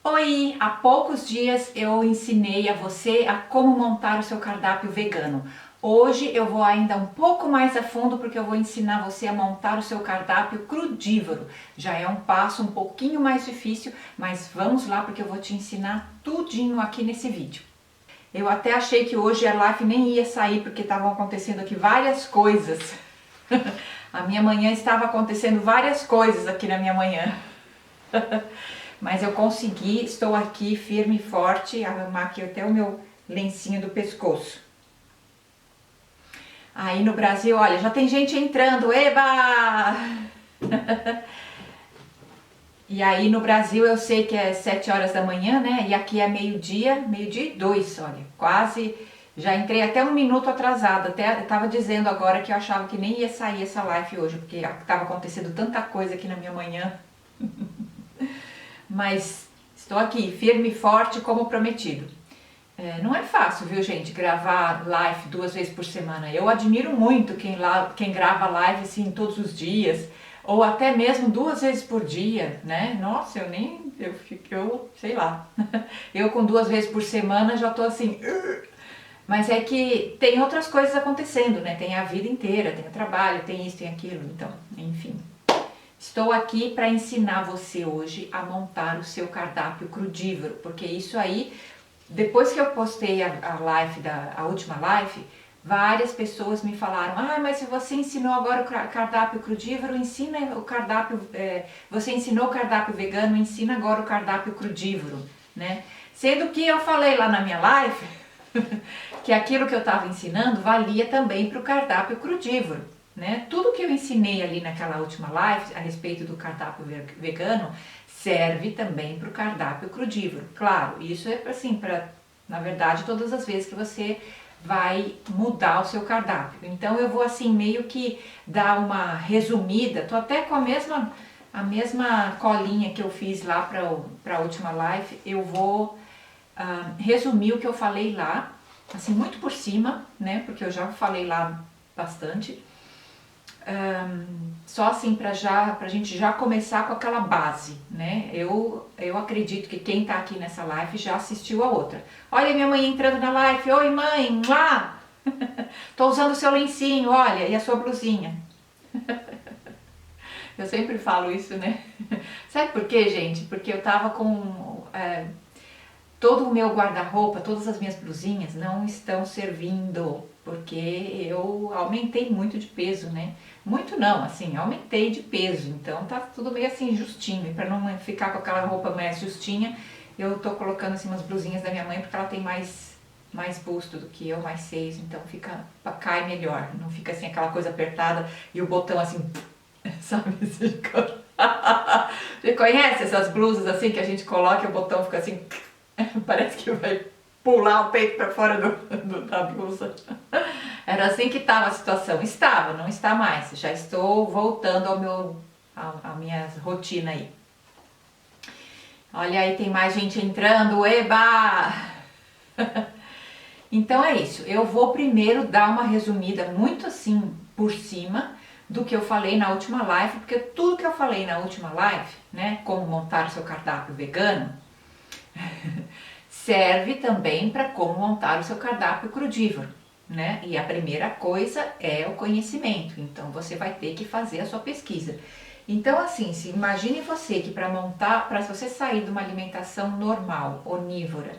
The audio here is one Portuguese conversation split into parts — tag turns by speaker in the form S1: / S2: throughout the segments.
S1: Oi, há poucos dias eu ensinei a você a como montar o seu cardápio vegano. Hoje eu vou ainda um pouco mais a fundo porque eu vou ensinar você a montar o seu cardápio crudívoro. Já é um passo um pouquinho mais difícil, mas vamos lá porque eu vou te ensinar tudinho aqui nesse vídeo. Eu até achei que hoje a live nem ia sair porque estavam acontecendo aqui várias coisas. A minha manhã estava acontecendo várias coisas aqui na minha manhã. Mas eu consegui, estou aqui firme e forte, arrumar aqui até o meu lencinho do pescoço. Aí no Brasil, olha, já tem gente entrando, eba! E aí no Brasil eu sei que é 7 horas da manhã, né? E aqui é meio-dia, meio-dia e 2, olha, quase. Já entrei até um minuto atrasada, até eu tava dizendo agora que eu achava que nem ia sair essa live hoje, porque estava acontecendo tanta coisa aqui na minha manhã. Mas estou aqui, firme e forte como prometido. Não é fácil, viu, gente, gravar live 2 vezes por semana. Eu admiro muito quem grava live assim todos os dias, ou até mesmo 2 vezes por dia, né? Nossa, eu sei lá. Eu com 2 vezes por semana já tô assim. Mas é que tem outras coisas acontecendo, né? Tem a vida inteira, tem o trabalho, tem isso, tem aquilo, então, enfim. Estou aqui para ensinar você hoje a montar o seu cardápio crudívoro, porque isso aí, depois que eu postei a última live, várias pessoas me falaram: ah, mas se você ensinou agora o cardápio crudívoro, ensina o cardápio, você ensinou o cardápio vegano, ensina agora o cardápio crudívoro, né? Sendo que eu falei lá na minha live que aquilo que eu estava ensinando valia também para o cardápio crudívoro. Né? Tudo que eu ensinei ali naquela última live a respeito do cardápio vegano serve também para o cardápio crudívoro. Claro, isso é assim, na verdade, todas as vezes que você vai mudar o seu cardápio. Então eu vou assim meio que dar uma resumida, tô até com a mesma colinha que eu fiz lá para a última live, eu vou resumir o que eu falei lá, assim muito por cima, né? Porque eu já falei lá bastante. Só assim pra gente já começar com aquela base, né? Eu acredito que quem tá aqui nessa live já assistiu a outra. Olha minha mãe entrando na live, oi mãe, lá! Tô usando o seu lencinho, olha, e a sua blusinha. Eu sempre falo isso, né? Sabe por quê, gente? Porque eu tava com todo o meu guarda-roupa, todas as minhas blusinhas não estão servindo, porque eu aumentei muito de peso, né? Muito não, assim, aumentei de peso, então tá tudo meio assim justinho. E para não ficar com aquela roupa mais justinha, eu tô colocando assim umas blusinhas da minha mãe, porque ela tem mais busto do que eu, mais seios, então cai melhor, não fica assim aquela coisa apertada e o botão assim, sabe? Você conhece essas blusas assim que a gente coloca e o botão fica assim, parece que vai pular o peito para fora da blusa. Era assim que estava a situação. Estava, não está mais. Já estou voltando à minha rotina aí. Olha aí, tem mais gente entrando. Eba! Então é isso. Eu vou primeiro dar uma resumida muito assim por cima do que eu falei na última live, porque tudo que eu falei na última live, né, como montar seu cardápio vegano, serve também para como montar o seu cardápio crudívoro, né? E a primeira coisa é o conhecimento, então você vai ter que fazer a sua pesquisa. Então assim, imagine você que para você sair de uma alimentação normal, onívora,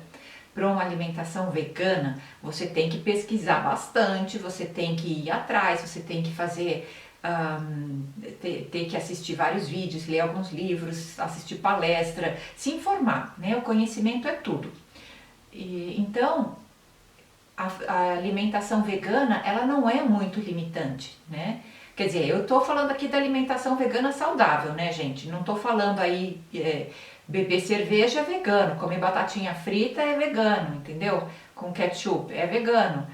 S1: para uma alimentação vegana, você tem que pesquisar bastante, você tem que ir atrás, você tem que fazer ter que assistir vários vídeos, ler alguns livros, assistir palestra, se informar, né? O conhecimento é tudo. Então, a alimentação vegana, ela não é muito limitante, né? Quer dizer, eu tô falando aqui da alimentação vegana saudável, né, gente? Não tô falando aí, beber cerveja é vegano, comer batatinha frita é vegano, entendeu? Com ketchup é vegano.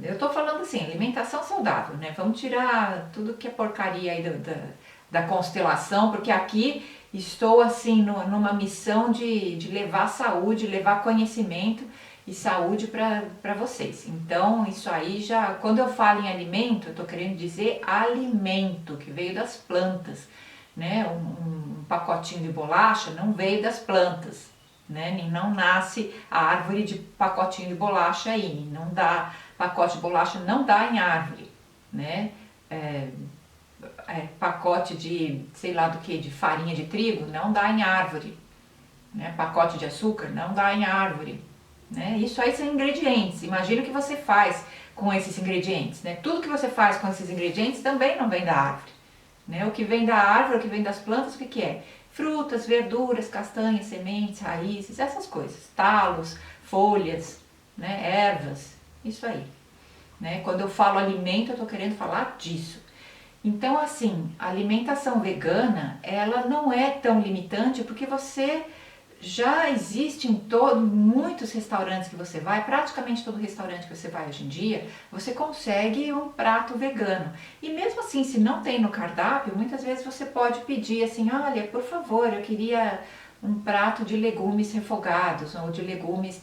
S1: Eu tô falando assim, alimentação saudável, né? Vamos tirar tudo que é porcaria aí da constelação, porque aqui estou assim numa missão de levar saúde, levar conhecimento e saúde para vocês. Então isso aí já, quando eu falo em alimento, eu tô querendo dizer alimento, que veio das plantas, né? Um pacotinho de bolacha não veio das plantas, né? E não nasce a árvore de pacotinho de bolacha aí, não dá, pacote de bolacha não dá em árvore, né? Pacote de, sei lá do que, de farinha de trigo, não dá em árvore, né? Pacote de açúcar, não dá em árvore, né? Isso aí são ingredientes, imagina o que você faz com esses ingredientes, né? Tudo que você faz com esses ingredientes também não vem da árvore, né? O que vem da árvore, o que vem das plantas, o que é? Frutas, verduras, castanhas, sementes, raízes, essas coisas, talos, folhas, né? Ervas, isso aí, né? Quando eu falo alimento, eu estou querendo falar disso. Então, assim, a alimentação vegana, ela não é tão limitante porque você já existe em muitos restaurantes que você vai, praticamente todo restaurante que você vai hoje em dia, você consegue um prato vegano. E mesmo assim, se não tem no cardápio, muitas vezes você pode pedir assim, olha, por favor, eu queria um prato de legumes refogados, ou de legumes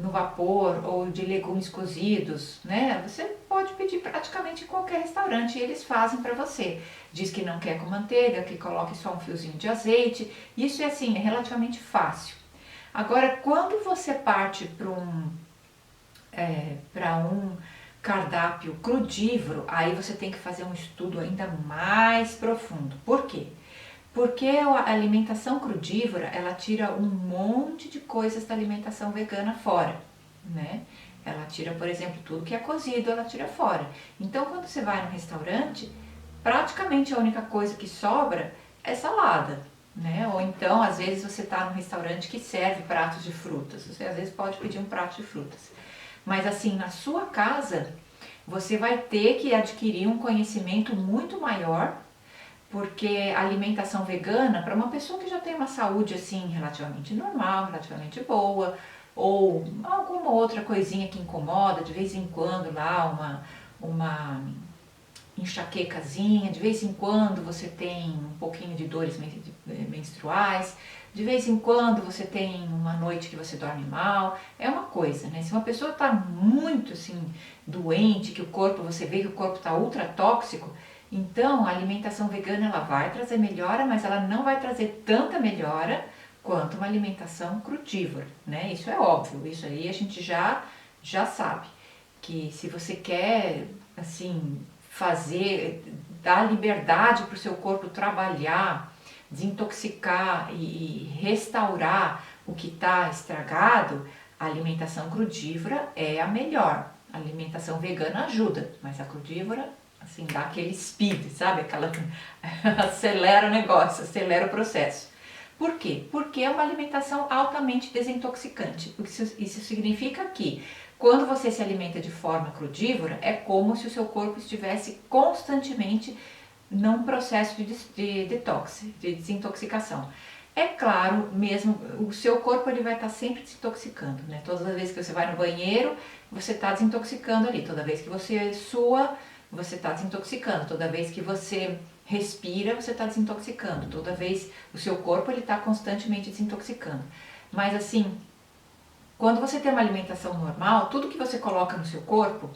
S1: no vapor, ou de legumes cozidos, né? Você pode pedir praticamente em qualquer restaurante e eles fazem para você. Diz que não quer com manteiga, que coloque só um fiozinho de azeite. Isso é assim, é relativamente fácil. Agora, quando você parte para um cardápio crudívoro, aí você tem que fazer um estudo ainda mais profundo. Por quê? Porque a alimentação crudívora, ela tira um monte de coisas da alimentação vegana fora, né? Ela tira, por exemplo, tudo que é cozido, ela tira fora. Então, quando você vai no restaurante, praticamente a única coisa que sobra é salada, né? Ou então, às vezes, você está num restaurante que serve pratos de frutas. Você, às vezes, pode pedir um prato de frutas. Mas, assim, na sua casa, você vai ter que adquirir um conhecimento muito maior, porque a alimentação vegana, para uma pessoa que já tem uma saúde assim relativamente normal, relativamente boa, ou alguma outra coisinha que incomoda, de vez em quando lá uma enxaquecazinha, de vez em quando você tem um pouquinho de dores menstruais, de vez em quando você tem uma noite que você dorme mal, é uma coisa, né? Se uma pessoa está muito assim doente, que o corpo, você vê que o corpo está ultra tóxico, então a alimentação vegana ela vai trazer melhora, mas ela não vai trazer tanta melhora quanto uma alimentação crudívora, né? Isso é óbvio, isso aí a gente já sabe, que se você quer assim dar liberdade para o seu corpo trabalhar, desintoxicar e restaurar o que está estragado, a alimentação crudívora é a melhor. A alimentação vegana ajuda, mas a crudívora, assim, dá aquele speed, sabe? Aquela acelera o negócio, acelera o processo. Por quê? Porque é uma alimentação altamente desintoxicante. Isso significa que quando você se alimenta de forma crudívora, é como se o seu corpo estivesse constantemente num processo de detox, de desintoxicação. É claro, mesmo o seu corpo ele vai estar sempre desintoxicando, né? Todas as vezes que você vai no banheiro, você está desintoxicando ali. Toda vez que você sua, você está desintoxicando. Toda vez que você respira, você está desintoxicando. Toda vez o seu corpo ele está constantemente desintoxicando. Mas assim, quando você tem uma alimentação normal, tudo que você coloca no seu corpo,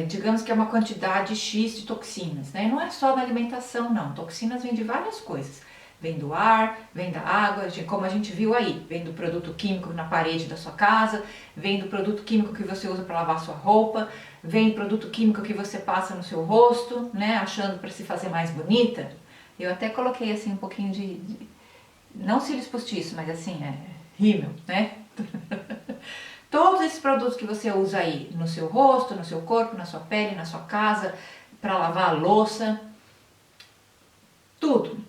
S1: digamos que é uma quantidade X de toxinas, né? Não é só da alimentação, não. Toxinas vêm de várias coisas. Vem do ar, vem da água, como a gente viu aí. Vem do produto químico na parede da sua casa, vem do produto químico que você usa para lavar sua roupa, vem do produto químico que você passa no seu rosto, né? Achando para se fazer mais bonita. Eu até coloquei assim um pouquinho não cílios postiços, mas assim, rímel, né? Todos esses produtos que você usa aí no seu rosto, no seu corpo, na sua pele, na sua casa, para lavar a louça, tudo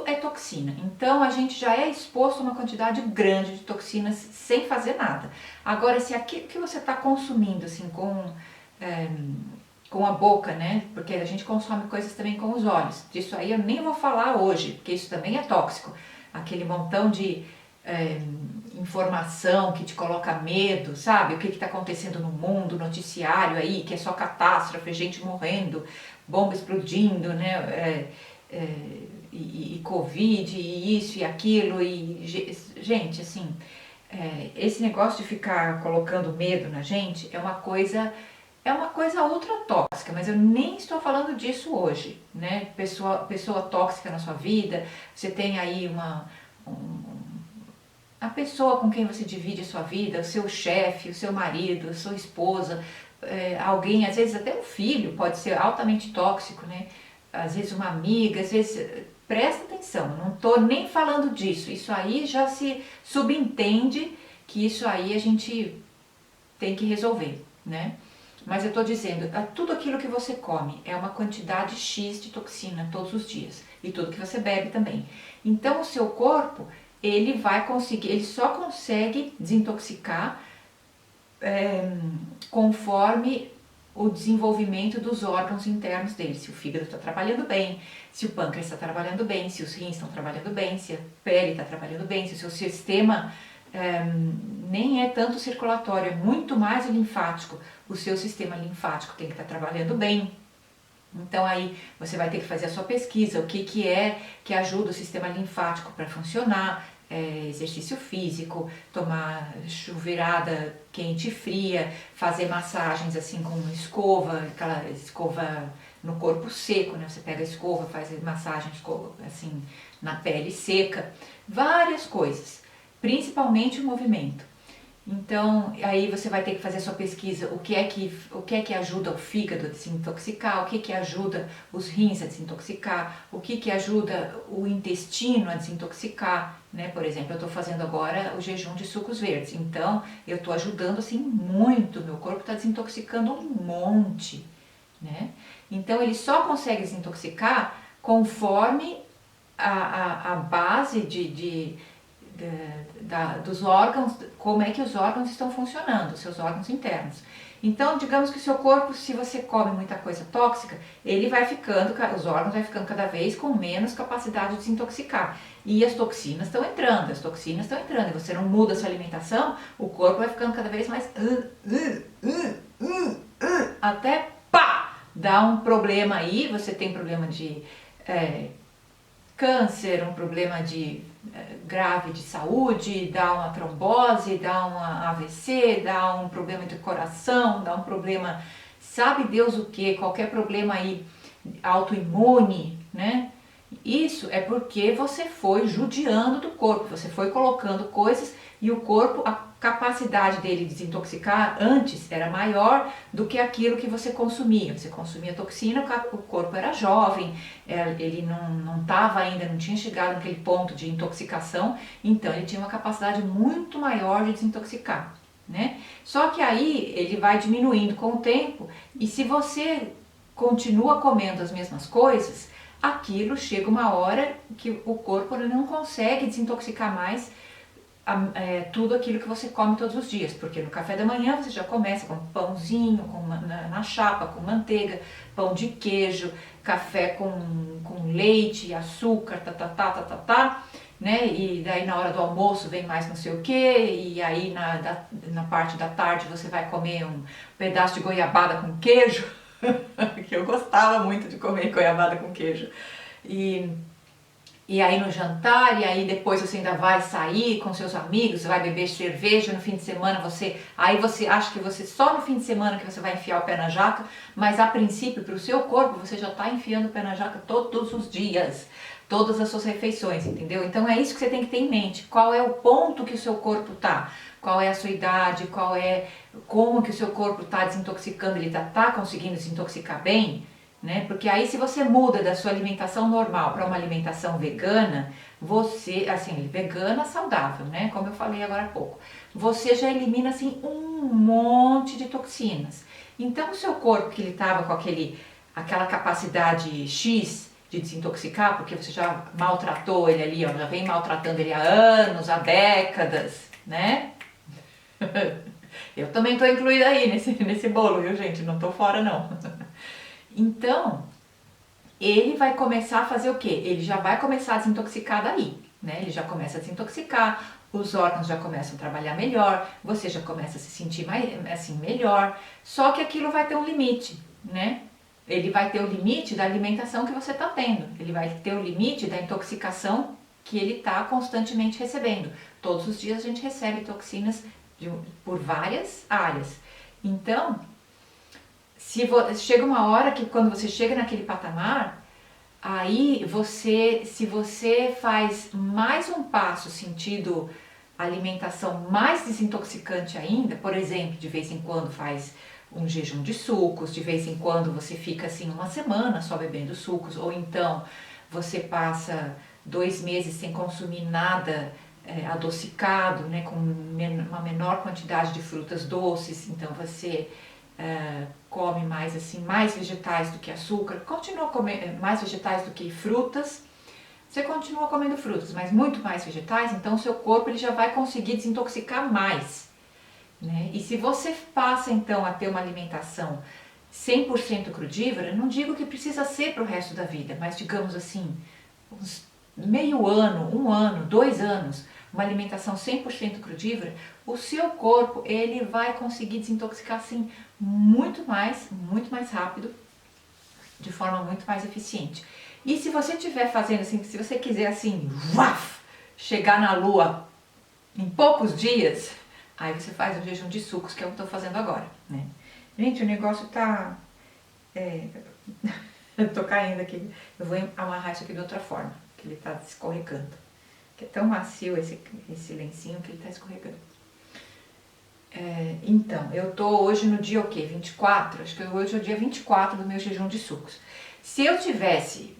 S1: é toxina. Então a gente já é exposto a uma quantidade grande de toxinas sem fazer nada. Agora, se aquilo que você está consumindo assim com a boca, né? Porque a gente consome coisas também com os olhos. Disso aí eu nem vou falar hoje, porque isso também é tóxico. Aquele montão de informação que te coloca medo, sabe? O que está acontecendo no mundo, noticiário aí, que é só catástrofe, gente morrendo, bomba explodindo, né? E Covid, e isso e aquilo, e gente, assim, esse negócio de ficar colocando medo na gente é uma coisa ultra tóxica, mas eu nem estou falando disso hoje, né? Pessoa tóxica na sua vida, você tem aí a pessoa com quem você divide a sua vida, o seu chefe, o seu marido, a sua esposa, alguém, às vezes até um filho pode ser altamente tóxico, né? Às vezes uma amiga, às vezes... Presta atenção, não estou nem falando disso, isso aí já se subentende que isso aí a gente tem que resolver, né? Mas eu estou dizendo, tudo aquilo que você come é uma quantidade X de toxina todos os dias, e tudo que você bebe também. Então o seu corpo, ele vai conseguir, ele só consegue desintoxicar conforme o desenvolvimento dos órgãos internos dele, se o fígado está trabalhando bem, se o pâncreas está trabalhando bem, se os rins estão trabalhando bem, se a pele está trabalhando bem, se o seu sistema nem é tanto circulatório, é muito mais linfático, o seu sistema linfático tem que estar trabalhando bem. Então aí você vai ter que fazer a sua pesquisa, o que é que ajuda o sistema linfático para funcionar, exercício físico, tomar chuveirada quente e fria, fazer massagens assim com escova, aquela escova no corpo seco, né? Você pega a escova, faz massagem assim na pele seca, várias coisas, principalmente o movimento. Então, aí você vai ter que fazer a sua pesquisa, o que é que ajuda o fígado a desintoxicar, o que é que ajuda os rins a desintoxicar, o que é que ajuda o intestino a desintoxicar, né? Por exemplo, eu estou fazendo agora o jejum de sucos verdes, então eu estou ajudando assim muito, meu corpo está desintoxicando um monte, né? Então ele só consegue desintoxicar conforme a base dos órgãos, como é que os órgãos estão funcionando, os seus órgãos internos. Então, digamos que o seu corpo, se você come muita coisa tóxica, ele vai ficando, os órgãos vai ficando cada vez com menos capacidade de desintoxicar. E as toxinas estão entrando, e você não muda a sua alimentação, o corpo vai ficando cada vez mais... até pá! Dá um problema aí, você tem problema de câncer, um problema grave de saúde, dá uma trombose, dá uma AVC, dá um problema de coração, dá um problema, sabe Deus o que, qualquer problema aí autoimune, né? Isso é porque você foi judiando do corpo, você foi colocando coisas e o corpo, a capacidade dele de desintoxicar antes era maior do que aquilo que você consumia. Você consumia toxina, o corpo era jovem, ele não estava ainda, não tinha chegado naquele ponto de intoxicação, então ele tinha uma capacidade muito maior de desintoxicar, né? Só que aí ele vai diminuindo com o tempo e se você continua comendo as mesmas coisas, aquilo chega uma hora que o corpo não consegue desintoxicar mais tudo aquilo que você come todos os dias, porque no café da manhã você já começa com pãozinho, na chapa, com manteiga, pão de queijo, café com leite, açúcar, né? E daí na hora do almoço vem mais não sei o que, e aí na parte da tarde você vai comer um pedaço de goiabada com queijo, que eu gostava muito de comer goiabada com queijo. E aí no jantar, e aí depois você ainda vai sair com seus amigos, vai beber cerveja no fim de semana, aí você acha que só no fim de semana que você vai enfiar o pé na jaca, mas a princípio para o seu corpo você já está enfiando o pé na jaca todos os dias, todas as suas refeições, entendeu? Então é isso que você tem que ter em mente, qual é o ponto que o seu corpo está, qual é a sua idade, como que o seu corpo está desintoxicando, ele está conseguindo desintoxicar bem, né? Porque aí se você muda da sua alimentação normal para uma alimentação vegana, vegana saudável, né? Como eu falei agora há pouco, você já elimina assim um monte de toxinas. Então o seu corpo que ele estava com aquela capacidade X de desintoxicar, porque você já maltratou ele ali, ó, já vem maltratando ele há anos, há décadas, né? Eu também estou incluída aí nesse bolo, viu gente? Não estou fora não. Então, ele vai começar a fazer o quê? Ele já vai começar a desintoxicar daí, né? Ele já começa a desintoxicar, os órgãos já começam a trabalhar melhor, você já começa a se sentir mais, assim, melhor, só que aquilo vai ter um limite, né? Ele vai ter o limite da alimentação que você está tendo, ele vai ter o limite da intoxicação que ele está constantemente recebendo. Todos os dias a gente recebe toxinas por várias áreas. Então, chega uma hora que quando você chega naquele patamar, aí se você faz mais um passo sentido alimentação mais desintoxicante ainda, por exemplo, de vez em quando faz um jejum de sucos, de vez em quando você fica assim uma semana só bebendo sucos, ou então você passa 2 meses sem consumir nada adocicado, né, com uma menor quantidade de frutas doces, então você come mais assim, mais vegetais do que açúcar, continua comendo mais vegetais do que frutas, você continua comendo frutas, mas muito mais vegetais, então o seu corpo ele já vai conseguir desintoxicar mais, né? E se você passa então a ter uma alimentação 100% crudívora, não digo que precisa ser para o resto da vida, mas digamos assim, uns meio ano, 1 ano, 2 anos, uma alimentação 100% crudívora, o seu corpo ele vai conseguir desintoxicar assim muito mais rápido, de forma muito mais eficiente. E se você estiver fazendo assim, se você quiser assim, uaf, chegar na lua em poucos dias, aí você faz o jejum de sucos, que é o que eu estou fazendo agora, né? Gente, o negócio tá... eu tô caindo aqui. Eu vou amarrar isso aqui de outra forma, que ele tá escorregando. Que é tão macio esse lencinho que ele tá escorregando. Então, eu tô hoje no dia o quê? 24? Acho que hoje é o dia 24 do meu jejum de sucos. Se eu tivesse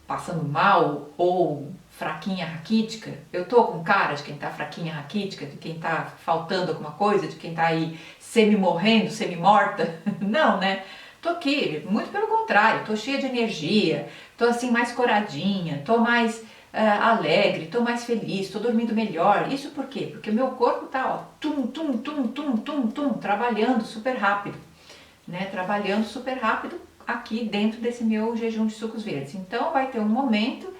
S1: passando mal ou fraquinha raquítica, eu tô com cara de quem tá fraquinha raquítica, de quem tá faltando alguma coisa, de quem tá aí semi-morrendo, semi-morta? Não, né? Tô aqui, muito pelo contrário, tô cheia de energia, tô assim mais coradinha, tô mais alegre, tô mais feliz, tô dormindo melhor. Isso por quê? Porque o meu corpo tá, ó, trabalhando super rápido, né? Trabalhando super rápido aqui dentro desse meu jejum de sucos verdes. Então vai ter um momento,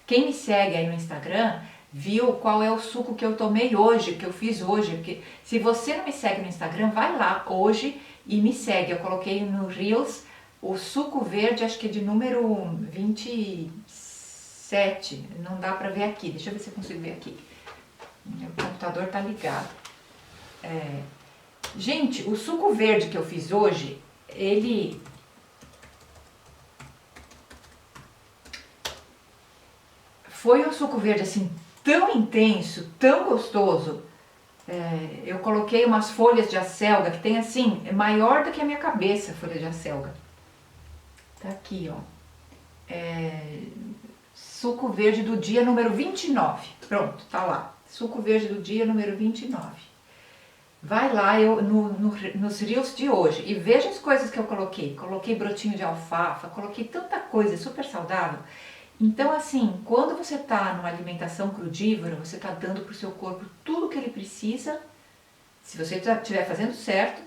S1: quem me segue aí no Instagram viu qual é o suco que eu tomei hoje, que eu fiz hoje, porque se você não me segue no Instagram, vai lá hoje e me segue. Eu coloquei no Reels o suco verde, acho que é de número 27, não dá pra ver aqui, deixa eu ver se eu consigo ver aqui. Meu computador tá ligado. Gente, o suco verde que eu fiz hoje, ele... foi um suco verde assim, tão intenso, tão gostoso. Eu coloquei umas folhas de acelga que tem assim, é maior do que a minha cabeça, a folha de acelga. Tá aqui, ó. Suco verde do dia número 29. Pronto, tá lá. Suco verde do dia número 29. Vai lá nos reels de hoje e veja as coisas que eu coloquei. Coloquei brotinho de alfafa, coloquei tanta coisa super saudável. Então, assim, quando você está numa alimentação crudívora, você está dando para o seu corpo tudo o que ele precisa, se você estiver fazendo certo,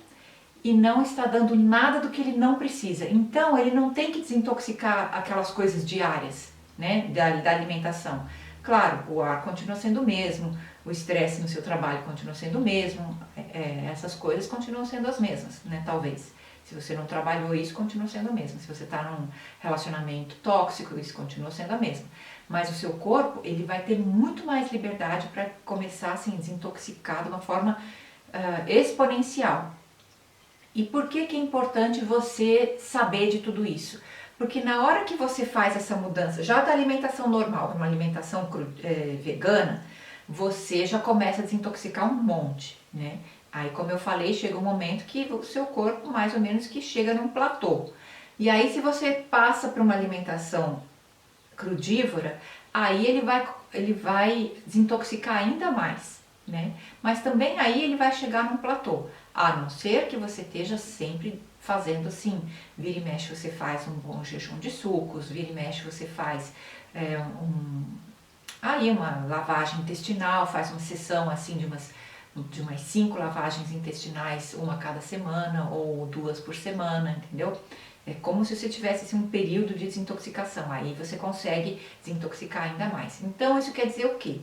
S1: e não está dando nada do que ele não precisa. Então, ele não tem que desintoxicar aquelas coisas diárias, né, da alimentação. Claro, o ar continua sendo o mesmo, o estresse no seu trabalho continua sendo o mesmo, essas coisas continuam sendo as mesmas, né, talvez. Se você não trabalhou isso, continua sendo a mesma. Se você está num relacionamento tóxico, isso continua sendo a mesma. Mas o seu corpo, ele vai ter muito mais liberdade para começar assim, a desintoxicar de uma forma exponencial. E por que é importante você saber de tudo isso? Porque na hora que você faz essa mudança, já da alimentação normal para uma alimentação vegana, você já começa a desintoxicar um monte, né? Aí, como eu falei, chega um momento que o seu corpo mais ou menos que chega num platô. E aí, se você passa para uma alimentação crudívora, aí ele vai desintoxicar ainda mais, né? Mas também aí ele vai chegar num platô, a não ser que você esteja sempre fazendo assim, vira e mexe você faz um bom jejum de sucos, vira e mexe você faz uma lavagem intestinal, faz uma sessão assim de umas 5 lavagens intestinais, uma a cada semana ou 2 por semana, entendeu? É como se você tivesse assim, um período de desintoxicação, aí você consegue desintoxicar ainda mais. Então isso quer dizer o quê?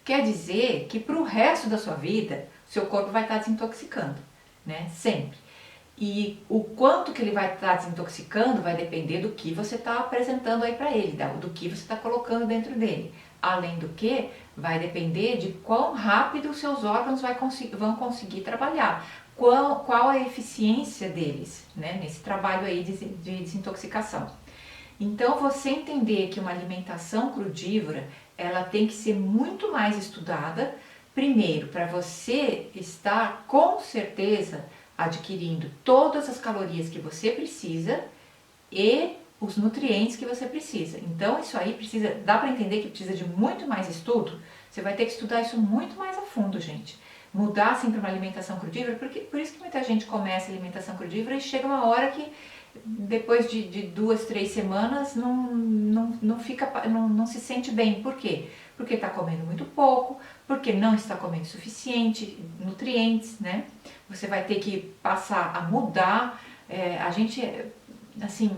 S1: Quer dizer que para o resto da sua vida, seu corpo vai estar desintoxicando, né? Sempre. E o quanto que ele vai estar desintoxicando vai depender do que você está apresentando aí para ele, do que você está colocando dentro dele. Além do que, vai depender de quão rápido os seus órgãos vão conseguir trabalhar, qual a eficiência deles, né, nesse trabalho aí de desintoxicação. Então, você entender que uma alimentação crudívora, ela tem que ser muito mais estudada primeiro, para você estar com certeza adquirindo todas as calorias que você precisa e os nutrientes que você precisa. Então isso aí precisa, dá para entender que precisa de muito mais estudo. Você vai ter que estudar isso muito mais a fundo, gente. Mudar assim para uma alimentação crudívora, porque por isso que muita gente começa a alimentação crudívora e chega uma hora que depois de 2, 3 semanas não se sente bem. Por quê? Porque está comendo muito pouco, porque não está comendo suficiente nutrientes, né? Você vai ter que passar a mudar. A gente, assim,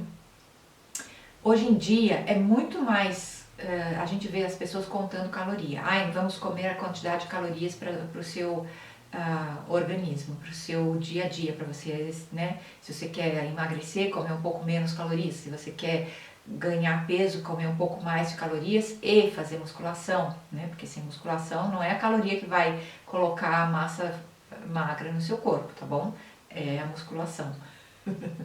S1: hoje em dia é muito mais, a gente vê as pessoas contando caloria. Ai, vamos comer a quantidade de calorias para o seu organismo, para o seu dia a dia, para você, né? Se você quer emagrecer, comer um pouco menos calorias. Se você quer ganhar peso, comer um pouco mais de calorias e fazer musculação, né? Porque sem musculação não é a caloria que vai colocar a massa magra no seu corpo, tá bom? É a musculação.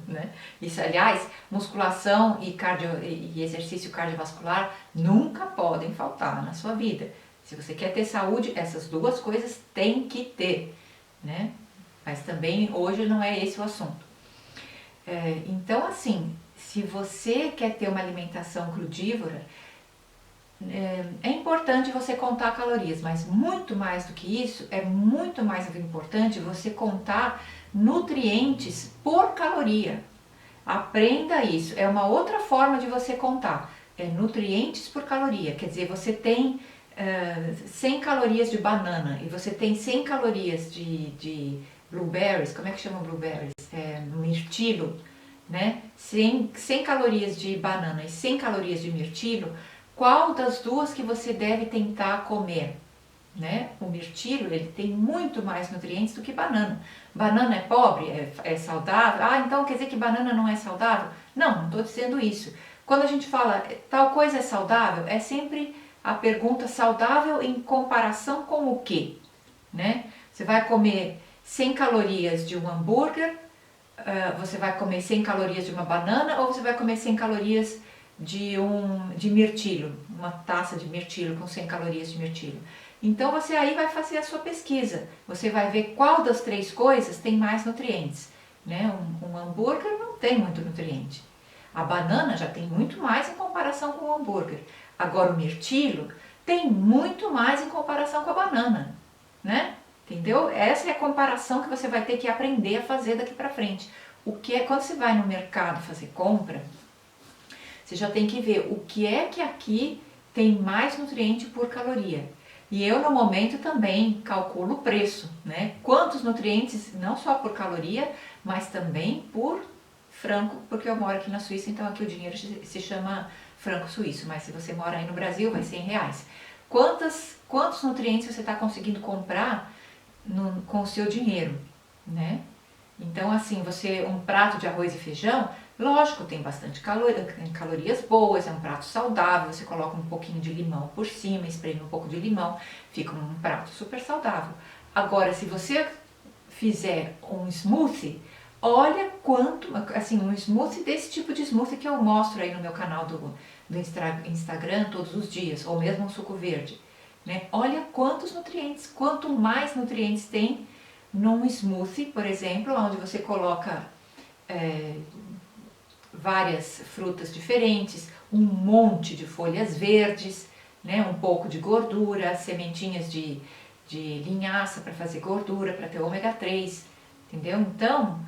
S1: Né? Isso, aliás, musculação e exercício cardiovascular nunca podem faltar na sua vida. Se você quer ter saúde, essas duas coisas tem que ter, né? Mas também hoje não é esse o assunto. Então, assim, se você quer ter uma alimentação crudívora, é importante você contar calorias, mas muito mais do que isso, é muito mais importante você contar nutrientes por caloria. Aprenda isso, é uma outra forma de você contar, é nutrientes por caloria, quer dizer, você tem 100 calorias de banana e você tem 100 calorias de blueberries, como é que chama blueberries? Mirtilo, né? 100 calorias de banana e 100 calorias de mirtilo, qual das duas que você deve tentar comer? Né? O mirtilo, ele tem muito mais nutrientes do que banana. Banana é pobre? É saudável? Ah, então quer dizer que banana não é saudável? Não estou dizendo isso. Quando a gente fala tal coisa é saudável, é sempre a pergunta saudável em comparação com o quê? Né? Você vai comer 100 calorias de um hambúrguer, você vai comer 100 calorias de uma banana ou você vai comer 100 calorias de mirtilo, uma taça de mirtilo com 100 calorias de mirtilo. Então você aí vai fazer a sua pesquisa, você vai ver qual das três coisas tem mais nutrientes. Né? Um hambúrguer não tem muito nutriente, a banana já tem muito mais em comparação com o hambúrguer. Agora o mirtilo tem muito mais em comparação com a banana, né? Entendeu? Essa é a comparação que você vai ter que aprender a fazer daqui para frente. Quando você vai no mercado fazer compra, você já tem que ver o que é que aqui tem mais nutriente por caloria. E eu, no momento, também calculo o preço, né? Quantos nutrientes, não só por caloria, mas também por franco, porque eu moro aqui na Suíça, então aqui o dinheiro se chama franco suíço, mas se você mora aí no Brasil, vai ser em reais. Quantos nutrientes você está conseguindo comprar com o seu dinheiro, né? Então, assim, um prato de arroz e feijão, lógico, tem bastante calorias boas, é um prato saudável, você coloca um pouquinho de limão por cima, espreme um pouco de limão, fica um prato super saudável. Agora, se você fizer um smoothie, olha quanto, assim, um smoothie desse tipo de smoothie que eu mostro aí no meu canal do Instagram todos os dias, ou mesmo um suco verde, né? Olha quantos nutrientes, quanto mais nutrientes tem num smoothie, por exemplo, onde você coloca várias frutas diferentes, um monte de folhas verdes, né, um pouco de gordura, sementinhas de linhaça para fazer gordura, para ter ômega 3, entendeu? Então,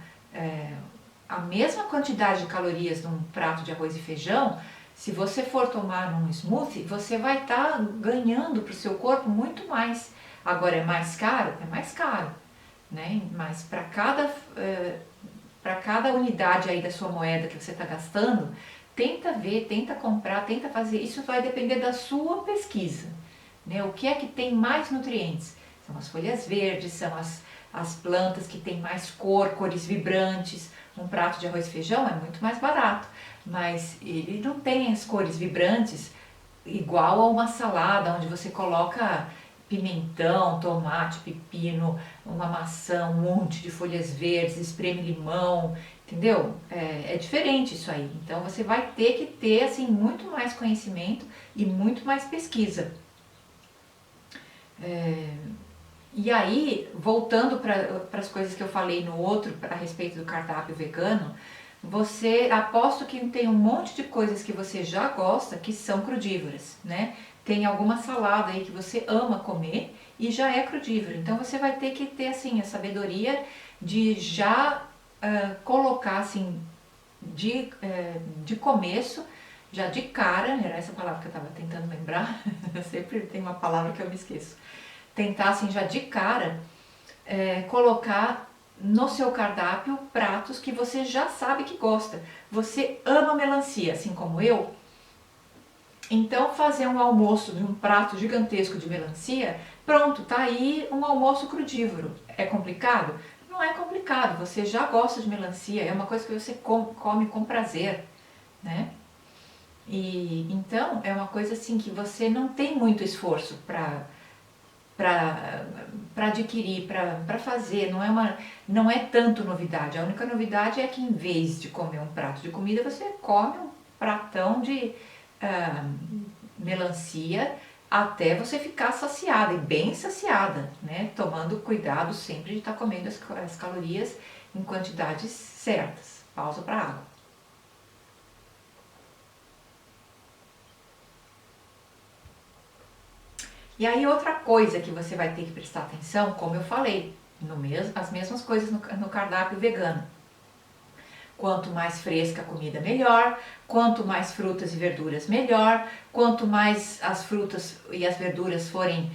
S1: a mesma quantidade de calorias num prato de arroz e feijão, se você for tomar num smoothie, você vai estar ganhando para o seu corpo muito mais. Agora, é mais caro? É mais caro, né? Mas para cada unidade aí da sua moeda que você está gastando, tenta ver, tenta comprar, tenta fazer. Isso vai depender da sua pesquisa, né? O que é que tem mais nutrientes? São as folhas verdes, são as plantas que têm mais cores vibrantes. Um prato de arroz e feijão é muito mais barato, mas ele não tem as cores vibrantes igual a uma salada, onde você coloca pimentão, tomate, pepino, uma maçã, um monte de folhas verdes, espreme limão, entendeu? É diferente isso aí. Então você vai ter que ter assim muito mais conhecimento e muito mais pesquisa. E aí, voltando para as coisas que eu falei no outro, a respeito do cardápio vegano, você, aposto que tem um monte de coisas que você já gosta que são crudívoras, né? Tem alguma salada aí que você ama comer e já é crudívoro. Então você vai ter que ter assim a sabedoria de já colocar assim de começo, já de cara, era essa palavra que eu estava tentando lembrar, sempre tem uma palavra que eu me esqueço. Tentar assim já de cara colocar no seu cardápio pratos que você já sabe que gosta. Você ama melancia, assim como eu. Então fazer um almoço de um prato gigantesco de melancia, pronto, tá aí um almoço crudívoro. É complicado? Não é complicado, você já gosta de melancia, é uma coisa que você come com prazer, né? E então é uma coisa assim que você não tem muito esforço para adquirir, para fazer, não é tanto novidade. A única novidade é que em vez de comer um prato de comida, você come um pratão de ah, melancia até você ficar saciada, e bem saciada, né? Tomando cuidado sempre de estar comendo as calorias em quantidades certas. Pausa para água. E aí outra coisa que você vai ter que prestar atenção, como eu falei, as mesmas coisas no cardápio vegano. Quanto mais fresca a comida, melhor. Quanto mais frutas e verduras, melhor. Quanto mais as frutas e as verduras forem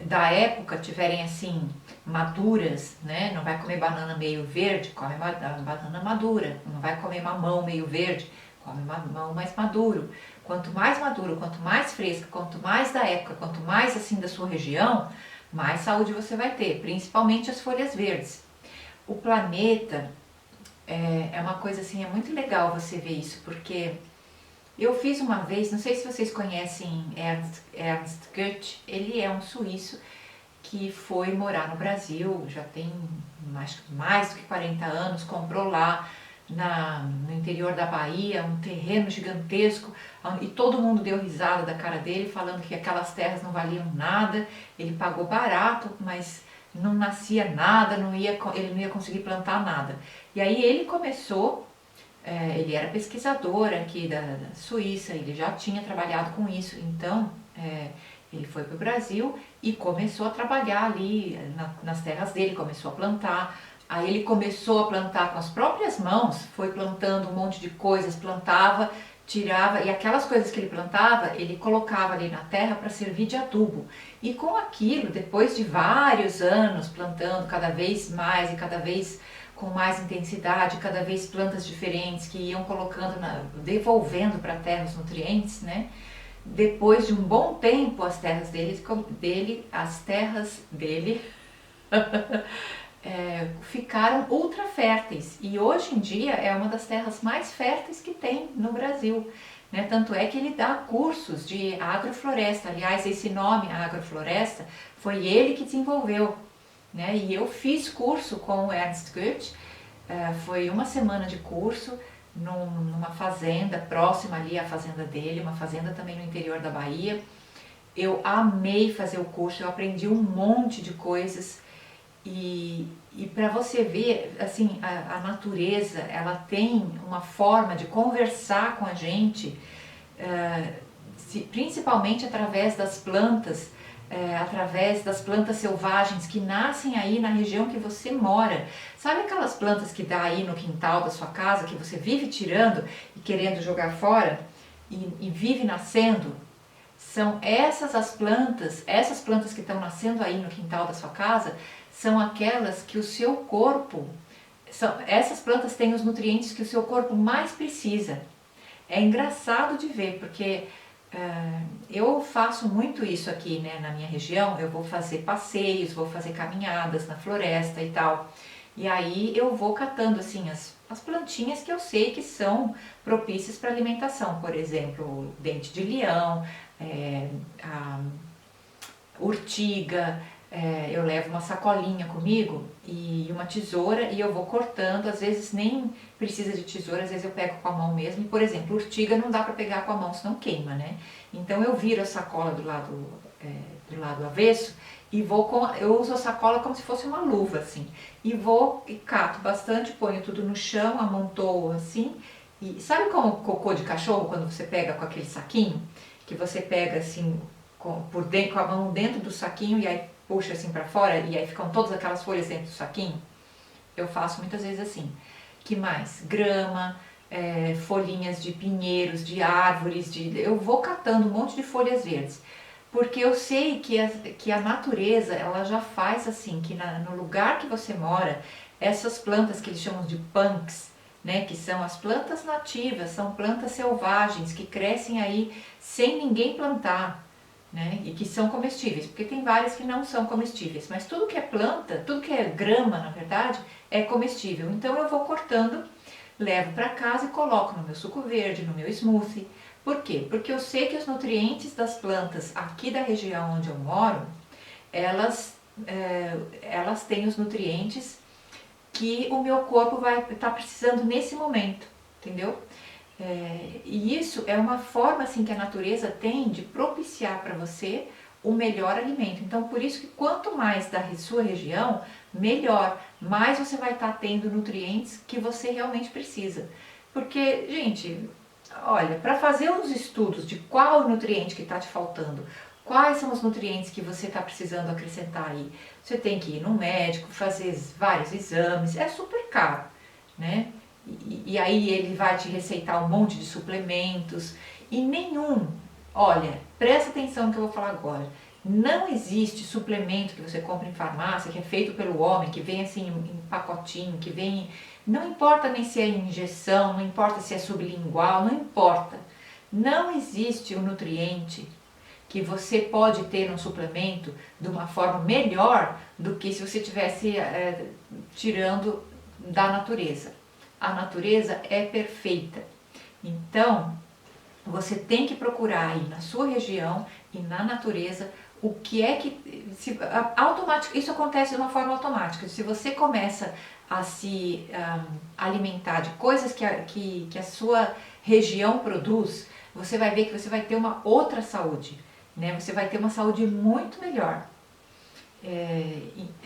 S1: da época, tiverem assim, maduras, né? Não vai comer banana meio verde, come banana madura. Não vai comer mamão meio verde, come mamão mais maduro. Quanto mais maduro, quanto mais fresca, quanto mais da época, quanto mais assim da sua região, mais saúde você vai ter, principalmente as folhas verdes. O planeta é uma coisa assim, é muito legal você ver isso, porque eu fiz uma vez, não sei se vocês conhecem Ernst Goethe, ele é um suíço que foi morar no Brasil, já tem mais do que 40 anos, comprou lá no interior da Bahia um terreno gigantesco e todo mundo deu risada da cara dele, falando que aquelas terras não valiam nada, ele pagou barato, mas não nascia nada, ele não ia conseguir plantar nada. E aí ele começou, ele era pesquisador aqui da Suíça, ele já tinha trabalhado com isso, então ele foi para o Brasil e começou a trabalhar ali nas terras dele, começou a plantar. Aí ele começou a plantar com as próprias mãos, foi plantando um monte de coisas, plantava, tirava, e aquelas coisas que ele plantava, ele colocava ali na terra para servir de adubo. E com aquilo, depois de vários anos plantando cada vez mais e cada vez com mais intensidade, cada vez plantas diferentes que iam colocando, devolvendo para a terra os nutrientes, né? Depois de um bom tempo, as terras dele ficaram ultra férteis e hoje em dia é uma das terras mais férteis que tem no Brasil, né? Tanto é que ele dá cursos de agrofloresta. Aliás, esse nome agrofloresta foi ele que desenvolveu, né? E eu fiz curso com o Ernst Goethe, foi uma semana de curso numa fazenda próxima ali à fazenda dele, uma fazenda também no interior da Bahia. Eu amei fazer o curso, eu aprendi um monte de coisas. E para você ver, assim, a natureza, ela tem uma forma de conversar com a gente, principalmente através das plantas, através das plantas selvagens que nascem aí na região que você mora. Sabe aquelas plantas que dá aí no quintal da sua casa, que você vive tirando e querendo jogar fora e vive nascendo? São essas plantas que estão nascendo aí no quintal da sua casa, são aquelas que o seu corpo, essas plantas têm os nutrientes que o seu corpo mais precisa. É engraçado de ver, porque eu faço muito isso aqui, né, na minha região. Eu vou fazer passeios, vou fazer caminhadas na floresta e tal. E aí eu vou catando assim as plantinhas que eu sei que são propícias para alimentação. Por exemplo, o dente de leão, a urtiga. Eu levo uma sacolinha comigo e uma tesoura e eu vou cortando. Às vezes nem precisa de tesoura, às vezes eu pego com a mão mesmo. Por exemplo, urtiga não dá para pegar com a mão, senão queima, né? Então eu viro a sacola do lado do lado avesso, e eu uso a sacola como se fosse uma luva, assim, e vou e cato bastante, ponho tudo no chão, amontoo assim, e sabe como cocô de cachorro, quando você pega com aquele saquinho, que você pega assim, por dentro, com a mão dentro do saquinho, e aí puxa assim para fora, e aí ficam todas aquelas folhas dentro do saquinho? Eu faço muitas vezes assim. Que mais? Grama, folhinhas de pinheiros, de árvores, eu vou catando um monte de folhas verdes. Porque eu sei que a natureza, ela já faz assim, que no lugar que você mora, essas plantas que eles chamam de punks, né, que são as plantas nativas, são plantas selvagens que crescem aí sem ninguém plantar, né, e que são comestíveis, porque tem várias que não são comestíveis, mas tudo que é planta, tudo que é grama, na verdade, é comestível. Então eu vou cortando, levo para casa e coloco no meu suco verde, no meu smoothie. Por quê? Porque eu sei que os nutrientes das plantas aqui da região onde eu moro, elas têm os nutrientes que o meu corpo vai estar precisando nesse momento, entendeu? E isso é uma forma assim que a natureza tem de propiciar para você o melhor alimento. Então, por isso que quanto mais da sua região, melhor, mais você vai estar tendo nutrientes que você realmente precisa. Porque, gente, olha, para fazer uns estudos de qual o nutriente que está te faltando, quais são os nutrientes que você está precisando acrescentar aí, você tem que ir no médico, fazer vários exames, é super caro, né? E aí ele vai te receitar um monte de suplementos e olha, presta atenção no que eu vou falar agora, não existe suplemento que você compra em farmácia, que é feito pelo homem, que vem assim em pacotinho, que vem, não importa nem se é injeção, não importa se é sublingual, não importa, não existe um nutriente que você pode ter no suplemento de uma forma melhor do que se você estivesse tirando da natureza. A natureza é perfeita. Então, você tem que procurar aí na sua região e na natureza o que é que... isso acontece de uma forma automática. Se você começa a se alimentar de coisas que a sua região produz, você vai ver que você vai ter uma outra saúde, né? Você vai ter uma saúde muito melhor.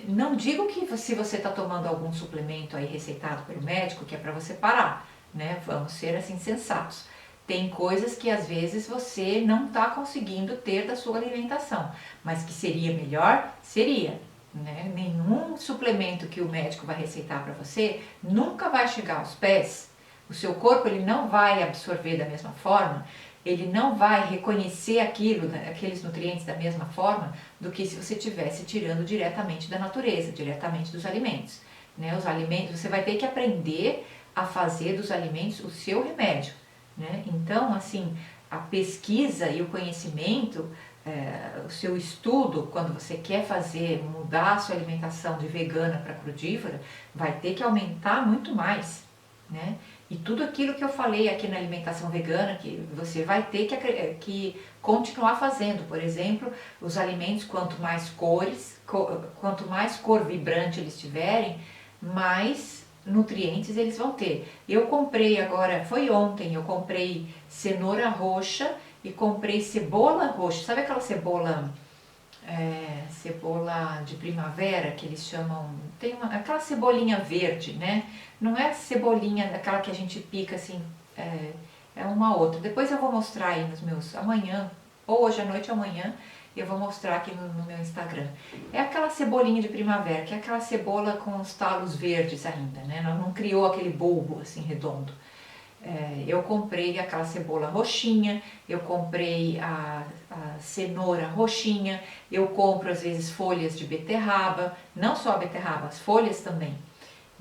S1: Não digo que se você está tomando algum suplemento aí receitado pelo médico, que é para você parar, né? Vamos ser assim sensatos. Tem coisas que às vezes você não está conseguindo ter da sua alimentação, mas que seria melhor, seria. Né? Nenhum suplemento que o médico vai receitar para você nunca vai chegar aos pés. O seu corpo ele não vai absorver da mesma forma, ele não vai reconhecer aqueles nutrientes da mesma forma do que se você estivesse tirando diretamente da natureza, diretamente dos alimentos. Né? Os alimentos, você vai ter que aprender a fazer dos alimentos o seu remédio. Né? Então, assim, a pesquisa e o conhecimento, o seu estudo, quando você quer mudar a sua alimentação de vegana para crudívora, vai ter que aumentar muito mais. Né? E tudo aquilo que eu falei aqui na alimentação vegana, que você vai ter que continuar fazendo. Por exemplo, os alimentos, quanto mais cor vibrante eles tiverem, mais nutrientes eles vão ter. Eu comprei agora, foi ontem, eu comprei cenoura roxa e comprei cebola roxa. Sabe aquela cebola de primavera que eles chamam, aquela cebolinha verde, né? Não é cebolinha daquela que a gente pica assim, é uma outra. Depois eu vou mostrar aí nos meus, amanhã, ou hoje à noite ou amanhã, eu vou mostrar aqui no meu Instagram. É aquela cebolinha de primavera, que é aquela cebola com os talos verdes ainda, né? Não criou aquele bulbo assim redondo. Eu comprei aquela cebola roxinha, eu comprei a cenoura roxinha, eu compro às vezes folhas de beterraba, não só a beterraba, as folhas também,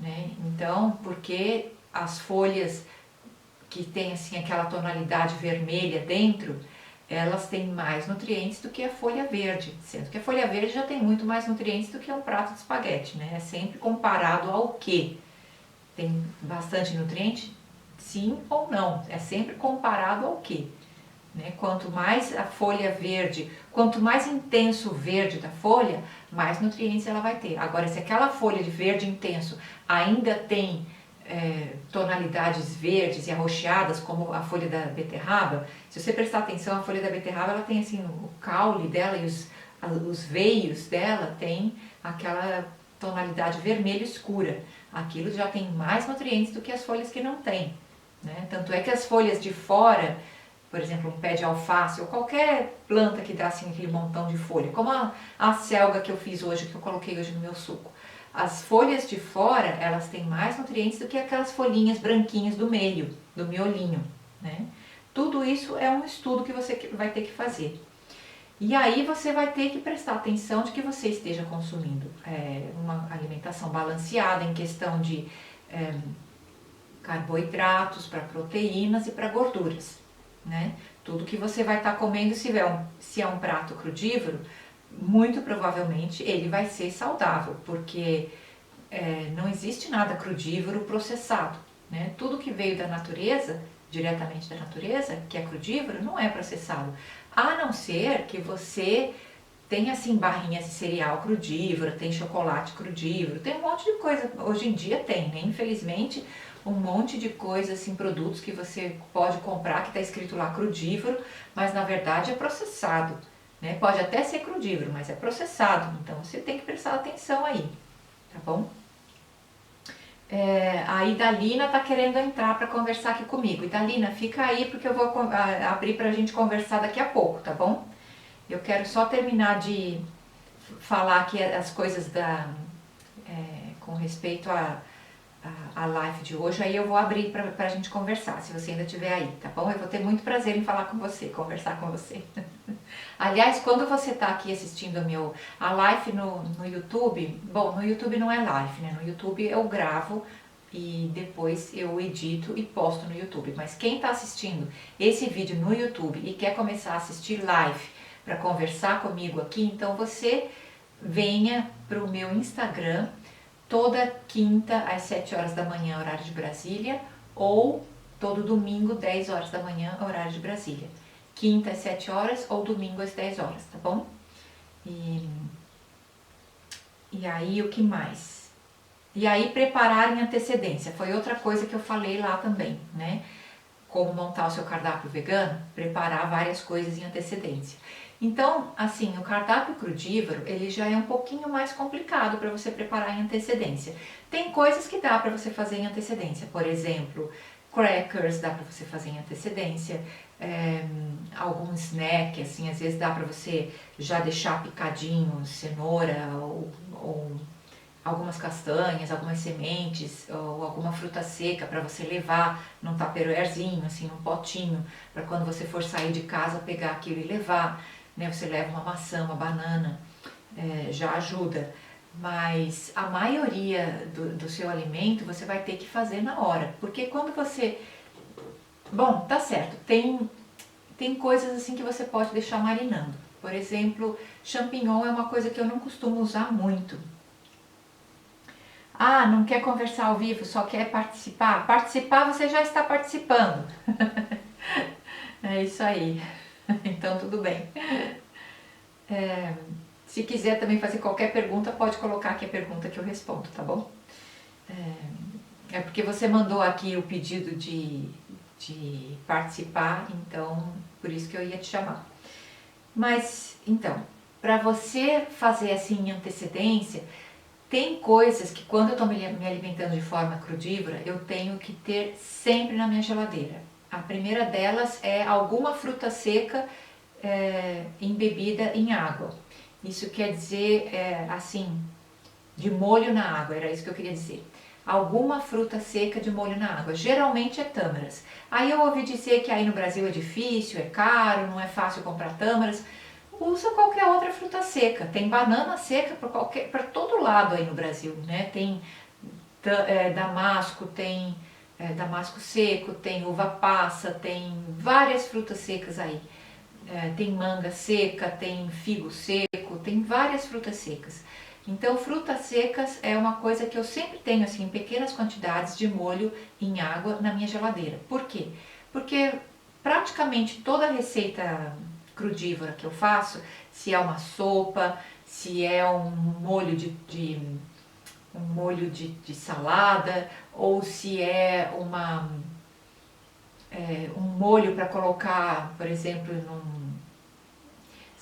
S1: né? Então, porque as folhas que tem assim aquela tonalidade vermelha dentro, elas têm mais nutrientes do que a folha verde, sendo que a folha verde já tem muito mais nutrientes do que um prato de espaguete, né? É sempre comparado ao quê? Tem bastante nutriente? Sim ou não, é sempre comparado ao quê? Né? Quanto mais a folha verde, quanto mais intenso o verde da folha, mais nutrientes ela vai ter. Agora, se aquela folha de verde intenso ainda tem tonalidades verdes e arroxeadas, como a folha da beterraba, se você prestar atenção, a folha da beterraba ela tem assim o caule dela e os veios dela tem aquela tonalidade vermelho escura. Aquilo já tem mais nutrientes do que as folhas que não têm, né? Tanto é que as folhas de fora, por exemplo, um pé de alface ou qualquer planta que dá assim aquele montão de folha, como a selga que eu fiz hoje, que eu coloquei hoje no meu suco. As folhas de fora, elas têm mais nutrientes do que aquelas folhinhas branquinhas do meio, do miolinho, né? Tudo isso é um estudo que você vai ter que fazer. E aí você vai ter que prestar atenção de que você esteja consumindo uma alimentação balanceada em questão de carboidratos, para proteínas e para gorduras, né? Tudo que você vai estar comendo, se é um prato crudívoro, muito provavelmente ele vai ser saudável, porque não existe nada crudívoro processado, né? Tudo que veio da natureza, diretamente da natureza, que é crudívoro, não é processado, a não ser que você tem assim barrinhas de cereal crudívoro, tem chocolate crudívoro, tem um monte de coisa, hoje em dia tem, né? Infelizmente, um monte de coisas, assim, produtos que você pode comprar que está escrito lá crudívoro, mas na verdade é processado, né? Pode até ser crudívoro, mas é processado, então você tem que prestar atenção aí, tá bom? A Idalina está querendo entrar para conversar aqui comigo. Idalina, fica aí porque eu vou abrir para a gente conversar daqui a pouco, tá bom? Eu quero só terminar de falar aqui as coisas com respeito à live de hoje, aí eu vou abrir para a gente conversar, se você ainda estiver aí, tá bom? Eu vou ter muito prazer em falar com você, conversar com você. Aliás, quando você está aqui assistindo a live no YouTube, bom, no YouTube não é live, né? No YouTube eu gravo e depois eu edito e posto no YouTube. Mas quem está assistindo esse vídeo no YouTube e quer começar a assistir live para conversar comigo aqui, então você venha para o meu Instagram toda quinta às 7 horas da manhã, horário de Brasília, ou todo domingo, 10 horas da manhã, horário de Brasília. Quinta às 7 horas ou domingo às 10 horas, tá bom? E aí, o que mais? E aí, preparar em antecedência. Foi outra coisa que eu falei lá também, né? Como montar o seu cardápio vegano, preparar várias coisas em antecedência. Então, assim, o cardápio crudívoro, ele já é um pouquinho mais complicado para você preparar em antecedência. Tem coisas que dá para você fazer em antecedência, por exemplo, crackers dá para você fazer em antecedência, algum snack, assim, às vezes dá para você já deixar picadinho cenoura ou algumas castanhas, algumas sementes ou alguma fruta seca para você levar num tupperwarezinho, assim, num potinho, para quando você for sair de casa pegar aquilo e levar, né? Você leva uma maçã, uma banana, já ajuda. Mas a maioria do seu alimento você vai ter que fazer na hora, porque quando você... Bom, tá certo, tem coisas assim que você pode deixar marinando. Por exemplo, champignon é uma coisa que eu não costumo usar muito. Ah, não quer conversar ao vivo, só quer participar? Participar, você já está participando. É isso aí. Então, tudo bem. Se quiser também fazer qualquer pergunta, pode colocar aqui a pergunta que eu respondo, tá bom? É porque você mandou aqui o pedido de participar, então por isso que eu ia te chamar. Mas, então, para você fazer assim em antecedência, tem coisas que quando eu estou me alimentando de forma crudívora, eu tenho que ter sempre na minha geladeira. A primeira delas é alguma fruta seca embebida em água. Isso quer dizer, assim, de molho na água, era isso que eu queria dizer. Alguma fruta seca de molho na água, geralmente é tâmaras. Aí eu ouvi dizer que aí no Brasil é difícil, é caro, não é fácil comprar tâmaras. Usa qualquer outra fruta seca. Tem banana seca para todo lado aí no Brasil, né? Tem damasco, tem damasco seco, tem uva passa, tem várias frutas secas aí. Tem manga seca, tem figo seco, tem várias frutas secas. Então, frutas secas é uma coisa que eu sempre tenho assim, em pequenas quantidades de molho em água na minha geladeira. Por quê? Porque praticamente toda receita crudívora que eu faço, se é uma sopa, se é um molho um molho de salada, ou se é um molho para colocar, por exemplo,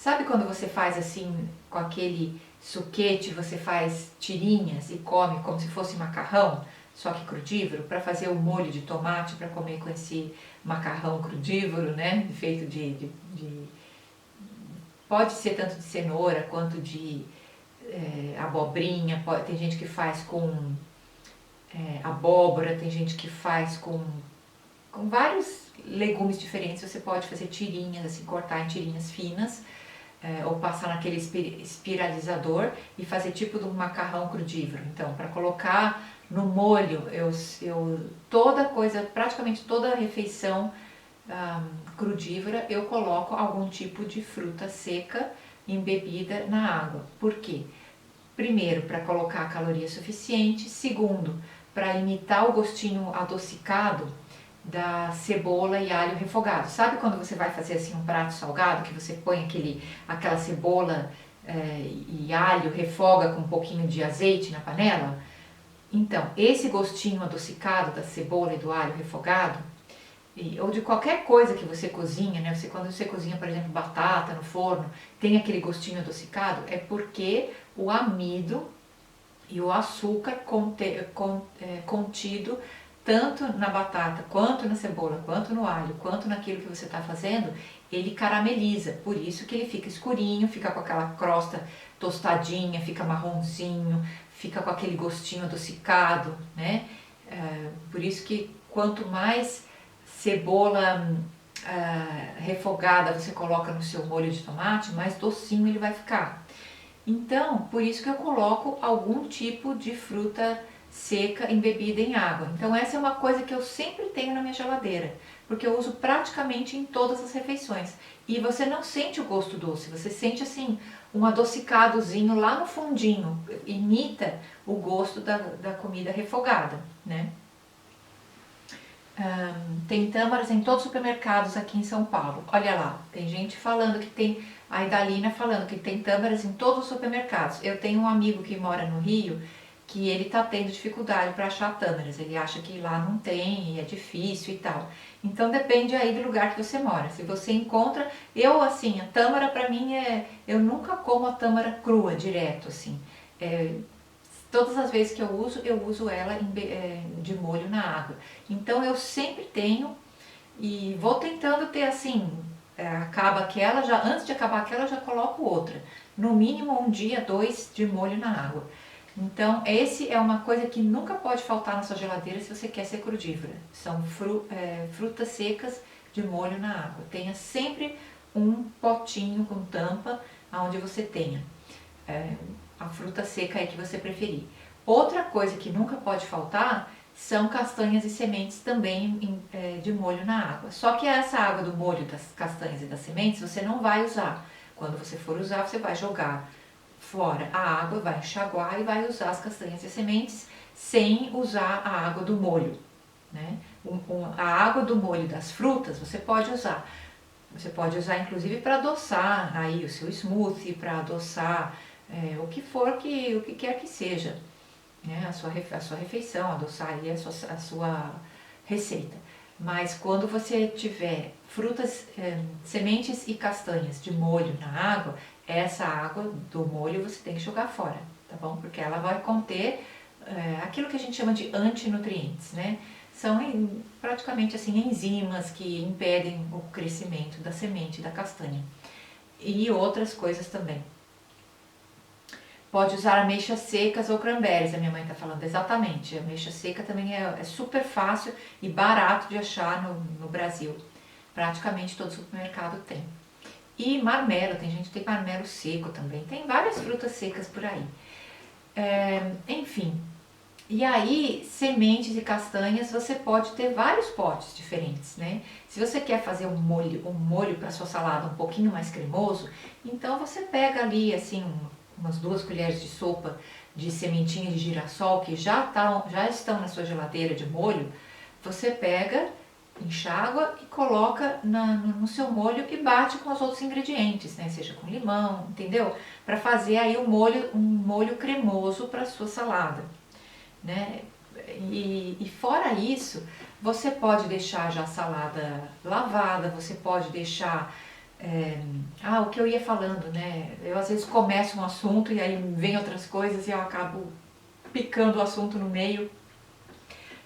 S1: Sabe quando você faz assim, com aquele suquete, você faz tirinhas e come como se fosse macarrão, só que crudívoro, para fazer o molho de tomate para comer com esse macarrão crudívoro, né? Feito pode ser tanto de cenoura quanto de abobrinha, tem gente que faz com abóbora, tem gente que faz com vários legumes diferentes. Você pode fazer tirinhas, assim, cortar em tirinhas finas, ou passar naquele espiralizador e fazer tipo de um macarrão crudívoro. Então, para colocar no molho, toda coisa, praticamente toda refeição crudívora, eu coloco algum tipo de fruta seca embebida na água. Por quê? Primeiro, para colocar caloria suficiente. Segundo, para imitar o gostinho adocicado da cebola e alho refogado. Sabe quando você vai fazer assim um prato salgado, que você põe aquela cebola e alho, refoga com um pouquinho de azeite na panela? Então, esse gostinho adocicado da cebola e do alho refogado, ou de qualquer coisa que você cozinha, né? Quando você cozinha, por exemplo, batata no forno, tem aquele gostinho adocicado, é porque o amido e o açúcar contido tanto na batata, quanto na cebola, quanto no alho, quanto naquilo que você está fazendo, ele carameliza. Por isso que ele fica escurinho, fica com aquela crosta tostadinha, fica marronzinho, fica com aquele gostinho adocicado, né? Por isso que quanto mais cebola refogada você coloca no seu molho de tomate, mais docinho ele vai ficar. Então, por isso que eu coloco algum tipo de fruta seca embebida em água. Então essa é uma coisa que eu sempre tenho na minha geladeira, porque eu uso praticamente em todas as refeições. E você não sente o gosto doce, você sente assim um adocicadozinho lá no fundinho, imita o gosto da comida refogada, né? Tem tâmaras em todos os supermercados aqui em São Paulo. Olha lá, tem gente falando que tem, a Idalina falando que tem tâmaras em todos os supermercados. Eu tenho um amigo que mora no Rio, que ele está tendo dificuldade para achar tâmaras. Ele acha que lá não tem e é difícil e tal. Então depende aí do lugar que você mora. Se você encontra, a tâmara para mim eu nunca como a tâmara crua direto, assim. Todas as vezes que eu uso ela de molho na água. Então eu sempre tenho e vou tentando ter assim, acaba aquela, antes de acabar aquela já coloco outra. No mínimo um dia, 2 de molho na água. Então esse é uma coisa que nunca pode faltar na sua geladeira se você quer ser crudívora. São frutas secas de molho na água. Tenha sempre um potinho com tampa onde você tenha a fruta seca aí que você preferir. Outra coisa que nunca pode faltar são castanhas e sementes também de molho na água. Só que essa água do molho das castanhas e das sementes você não vai usar. Quando você for usar, você vai jogar fora a água, vai enxaguar e vai usar as castanhas e as sementes sem usar a água do molho, né? A água do molho das frutas você pode usar. Você pode usar inclusive para adoçar aí o seu smoothie, para adoçar o que quer que seja, né? A sua refeição, adoçar aí a sua receita. Mas quando você tiver frutas, sementes e castanhas de molho na água, essa água do molho você tem que jogar fora, tá bom? Porque ela vai conter aquilo que a gente chama de antinutrientes, né? São praticamente assim enzimas que impedem o crescimento da semente da castanha. E outras coisas também. Pode usar ameixas secas ou cranberries, a minha mãe está falando, exatamente. A ameixa seca também é super fácil e barato de achar no Brasil. Praticamente todo supermercado tem. E marmelo, tem gente que tem marmelo seco também. Tem várias frutas secas por aí. Enfim. E aí, sementes e castanhas, você pode ter vários potes diferentes, né? Se você quer fazer um molho para sua salada um pouquinho mais cremoso, então você pega ali, assim, umas 2 colheres de sopa de sementinhas de girassol que já estão na sua geladeira de molho, você pega, enxágua e coloca no seu molho e bate com os outros ingredientes, né? Seja com limão, entendeu? Para fazer aí um molho cremoso para sua salada. né? E fora isso, você pode deixar já a salada lavada, você pode deixar... o que eu ia falando, né? Eu às vezes começo um assunto e aí vem outras coisas e eu acabo picando o assunto no meio.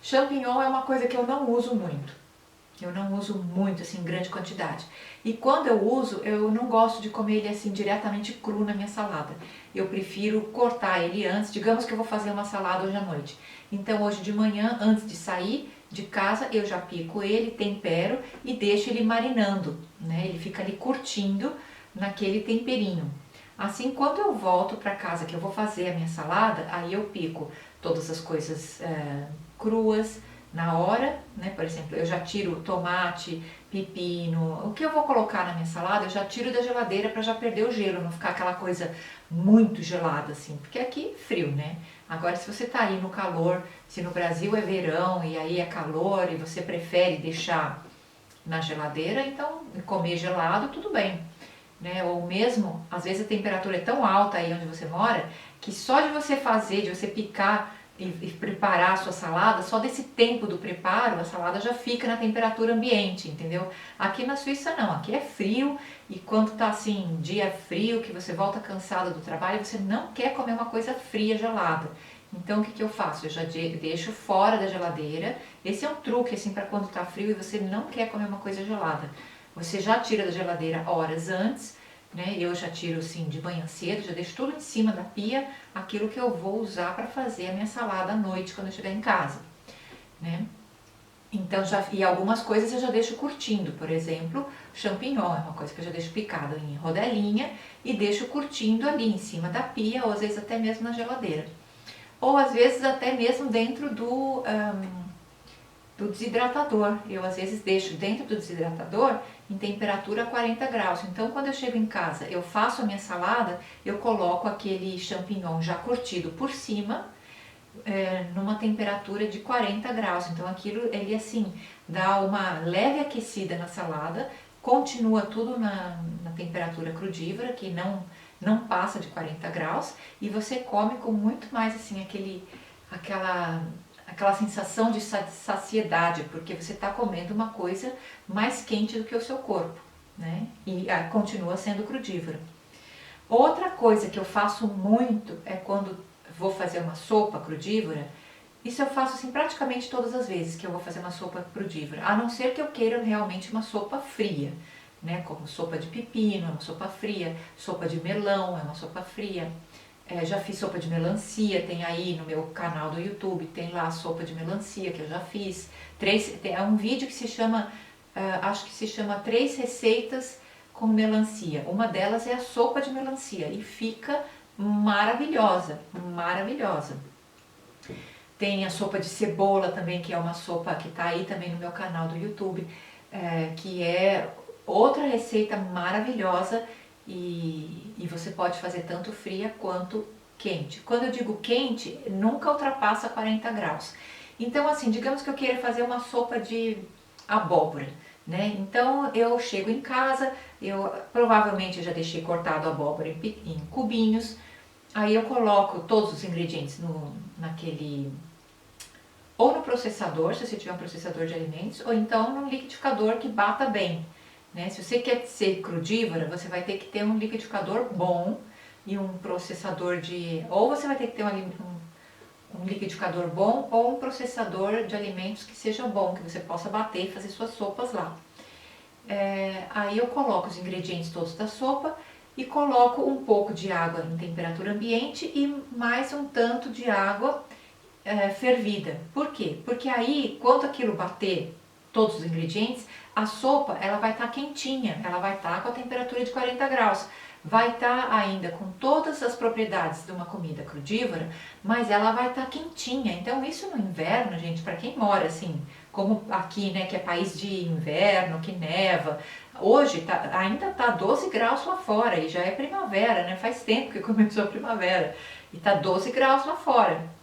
S1: Champignon é uma coisa que eu não uso muito. Eu não uso muito, assim, em grande quantidade. E quando eu uso, eu não gosto de comer ele assim diretamente cru na minha salada. Eu prefiro cortar ele antes. Digamos que eu vou fazer uma salada hoje à noite. Então hoje de manhã, antes de sair de casa, eu já pico ele, tempero e deixo ele marinando, né? Ele fica ali curtindo naquele temperinho. Assim, quando eu volto para casa, que eu vou fazer a minha salada, aí eu pico todas as coisas cruas na hora, né? Por exemplo, eu já tiro tomate, pepino, o que eu vou colocar na minha salada, eu já tiro da geladeira para já perder o gelo, não ficar aquela coisa muito gelada assim, porque aqui é frio, né? Agora, se você tá aí no calor, se no Brasil é verão e aí é calor e você prefere deixar na geladeira, então comer gelado, tudo bem. Né? Ou mesmo, às vezes a temperatura é tão alta aí onde você mora, que só de você fazer, de você picar e preparar a sua salada, só desse tempo do preparo, a salada já fica na temperatura ambiente, entendeu? Aqui na Suíça não, aqui é frio e quando tá assim, dia frio, que você volta cansada do trabalho, você não quer comer uma coisa fria, gelada. Então o que eu faço? Eu já deixo fora da geladeira. Esse é um truque assim para quando tá frio e você não quer comer uma coisa gelada. Você já tira da geladeira horas antes, né? Eu já tiro assim de manhã cedo, já deixo tudo em cima da pia, aquilo que eu vou usar para fazer a minha salada à noite quando eu chegar em casa, né? Então e algumas coisas eu já deixo curtindo, por exemplo, champignon é uma coisa que eu já deixo picado em rodelinha e deixo curtindo ali em cima da pia ou às vezes até mesmo na geladeira. Ou às vezes até mesmo dentro do desidratador. Eu às vezes deixo dentro do desidratador em temperatura 40 graus. Então quando eu chego em casa, eu faço a minha salada, eu coloco aquele champignon já curtido por cima, numa temperatura de 40 graus. Então aquilo, ele assim, dá uma leve aquecida na salada, continua tudo na temperatura crudívora, que não passa de 40 graus, e você come com muito mais assim, aquela sensação de saciedade, porque você está comendo uma coisa mais quente do que o seu corpo, né? E continua sendo crudívora. Outra coisa que eu faço muito é quando vou fazer uma sopa crudívora. Isso eu faço assim praticamente todas as vezes que eu vou fazer uma sopa crudívora, a não ser que eu queira realmente uma sopa fria, né? Como sopa de pepino, é uma sopa fria, sopa de melão, é uma sopa fria. Já fiz sopa de melancia, tem aí no meu canal do YouTube, tem lá a sopa de melancia que eu já fiz. É um vídeo que se chama, acho que se chama 3 receitas com melancia. Uma delas é a sopa de melancia e fica maravilhosa, maravilhosa. Tem a sopa de cebola também, que é uma sopa que está aí também no meu canal do YouTube, que é outra receita maravilhosa. E você pode fazer tanto fria quanto quente. Quando eu digo quente, nunca ultrapassa 40 graus. Então assim, digamos que eu queira fazer uma sopa de abóbora, né? Então eu chego em casa, provavelmente eu já deixei cortado a abóbora em cubinhos, aí eu coloco todos os ingredientes ou no processador, se você tiver um processador de alimentos, ou então no liquidificador que bata bem. Né? Se você quer ser crudívora, você vai ter que ter um liquidificador bom e um processador ou você vai ter que ter um liquidificador bom ou um processador de alimentos que seja bom, que você possa bater e fazer suas sopas lá. Aí eu coloco os ingredientes todos da sopa e coloco um pouco de água em temperatura ambiente e mais um tanto de água fervida. Por quê? Porque aí, quando aquilo bater todos os ingredientes, a sopa ela vai estar quentinha, ela vai estar com a temperatura de 40 graus, vai estar ainda com todas as propriedades de uma comida crudívora, mas ela vai estar quentinha. Então isso no inverno, gente, para quem mora assim, como aqui, né, que é país de inverno, que neva, hoje ainda tá 12 graus lá fora e já é primavera, né? Faz tempo que começou a primavera e tá 12 graus lá fora.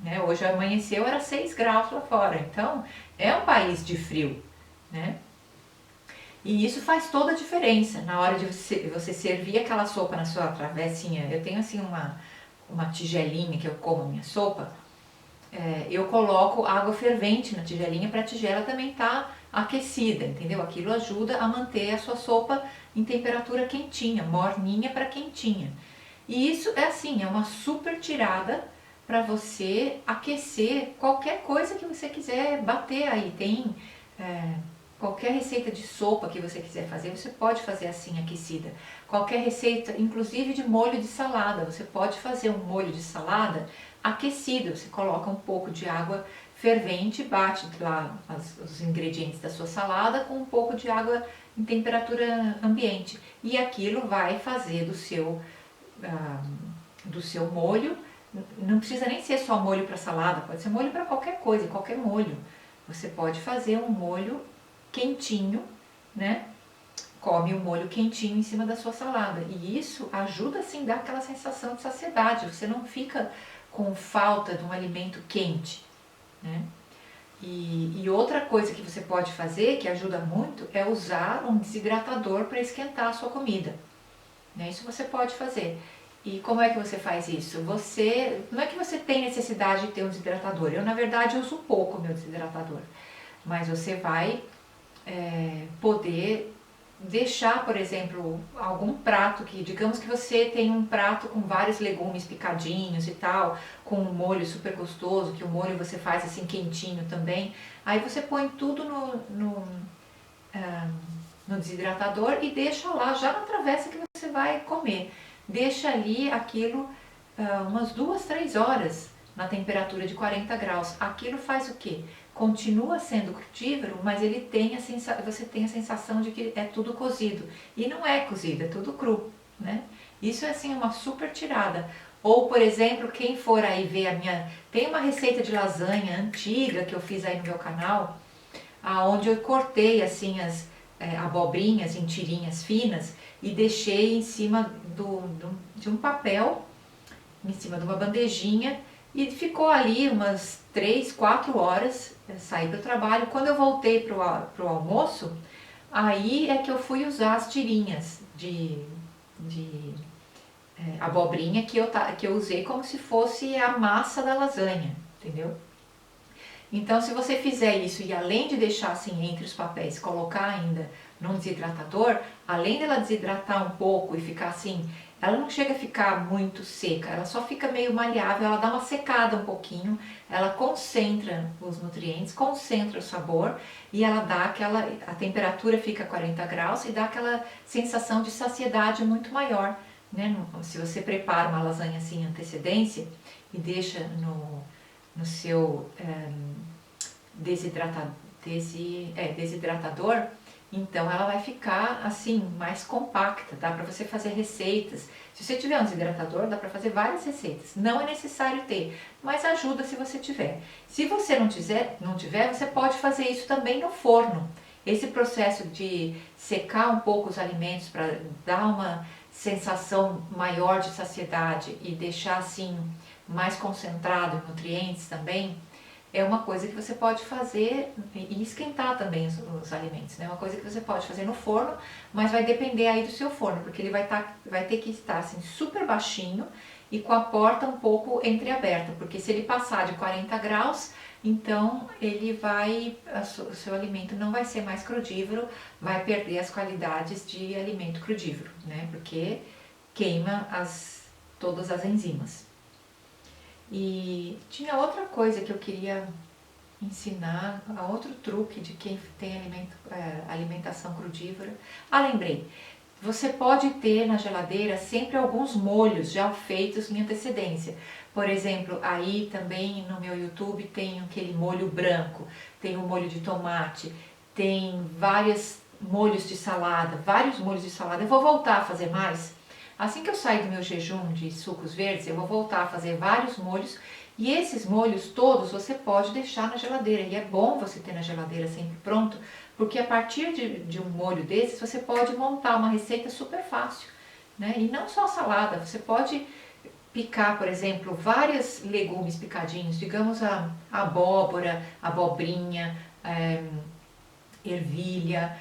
S1: Né? Hoje amanheceu, era 6 graus lá fora, então é um país de frio, né? E isso faz toda a diferença na hora de você servir aquela sopa na sua travessinha. Eu tenho assim uma tigelinha que eu como a minha sopa, eu coloco água fervente na tigelinha para a tigela também estar aquecida, entendeu? Aquilo ajuda a manter a sua sopa em temperatura quentinha, morninha para quentinha. E isso é assim, é uma super tirada para você aquecer qualquer coisa que você quiser bater aí. Tem qualquer receita de sopa que você quiser fazer, você pode fazer assim aquecida. Qualquer receita, inclusive de molho de salada, você pode fazer um molho de salada aquecido. Você coloca um pouco de água fervente, bate lá os ingredientes da sua salada com um pouco de água em temperatura ambiente. E aquilo vai fazer do seu molho, não precisa nem ser só molho para salada, pode ser molho para qualquer coisa, qualquer molho. Você pode fazer um molho quentinho, né? Come o molho quentinho em cima da sua salada. E isso ajuda assim a dar aquela sensação de saciedade. Você não fica com falta de um alimento quente, né? E outra coisa que você pode fazer, que ajuda muito, é usar um desidratador para esquentar a sua comida, né? Isso você pode fazer. E como é que você faz isso? Não é que você tem necessidade de ter um desidratador. Eu, na verdade, uso pouco o meu desidratador. Mas você vai poder deixar, por exemplo, algum prato que, digamos que você tem um prato com vários legumes picadinhos e tal, com um molho super gostoso, que o molho você faz assim quentinho também. Aí você põe tudo no desidratador e deixa lá, já na travessa que você vai comer. Deixa ali aquilo umas 2, 3 horas na temperatura de 40 graus. Aquilo faz o quê? Continua sendo crutífero, mas ele tem você tem a sensação de que é tudo cozido. E não é cozido, é tudo cru, né? Isso é assim uma super tirada. Ou, por exemplo, quem for aí ver tem uma receita de lasanha antiga que eu fiz aí no meu canal, onde eu cortei assim as abobrinhas em tirinhas finas e deixei em cima de um papel, em cima de uma bandejinha, e ficou ali umas 3, 4 horas. Saí para o trabalho. Quando eu voltei para o almoço, aí é que eu fui usar as tirinhas de abobrinha que eu usei como se fosse a massa da lasanha, entendeu? Então, se você fizer isso e além de deixar assim entre os papéis, colocar ainda num desidratador, além dela desidratar um pouco e ficar assim, ela não chega a ficar muito seca, ela só fica meio maleável, ela dá uma secada um pouquinho, ela concentra os nutrientes, concentra o sabor e ela dá a temperatura fica 40 graus e dá aquela sensação de saciedade muito maior, né? Se você prepara uma lasanha assim em antecedência e deixa no seu desidratador, então ela vai ficar assim mais compacta, dá para você fazer receitas. Se você tiver um desidratador, dá para fazer várias receitas. Não é necessário ter, mas ajuda se você tiver. Se você não tiver, você pode fazer isso também no forno. Esse processo de secar um pouco os alimentos para dar uma sensação maior de saciedade e deixar assim mais concentrado em nutrientes também, é uma coisa que você pode fazer e esquentar também os alimentos, né? Uma coisa que você pode fazer no forno, mas vai depender aí do seu forno, porque ele vai ter que estar assim super baixinho e com a porta um pouco entreaberta, porque se ele passar de 40 graus, então o seu alimento não vai ser mais crudívoro, vai perder as qualidades de alimento crudívoro, né? Porque queima todas as enzimas. E tinha outra coisa que eu queria ensinar, outro truque de quem tem alimentação crudívora. Lembrei, você pode ter na geladeira sempre alguns molhos já feitos em antecedência. Por exemplo, aí também no meu YouTube tem aquele molho branco, tem o molho de tomate, tem vários molhos de salada. Eu vou voltar a fazer mais. Assim que eu sair do meu jejum de sucos verdes, eu vou voltar a fazer vários molhos e esses molhos todos você pode deixar na geladeira. E é bom você ter na geladeira sempre pronto, porque a partir de um molho desses você pode montar uma receita super fácil, né? E não só salada, você pode picar, por exemplo, vários legumes picadinhos, digamos a abóbora, abobrinha, ervilha,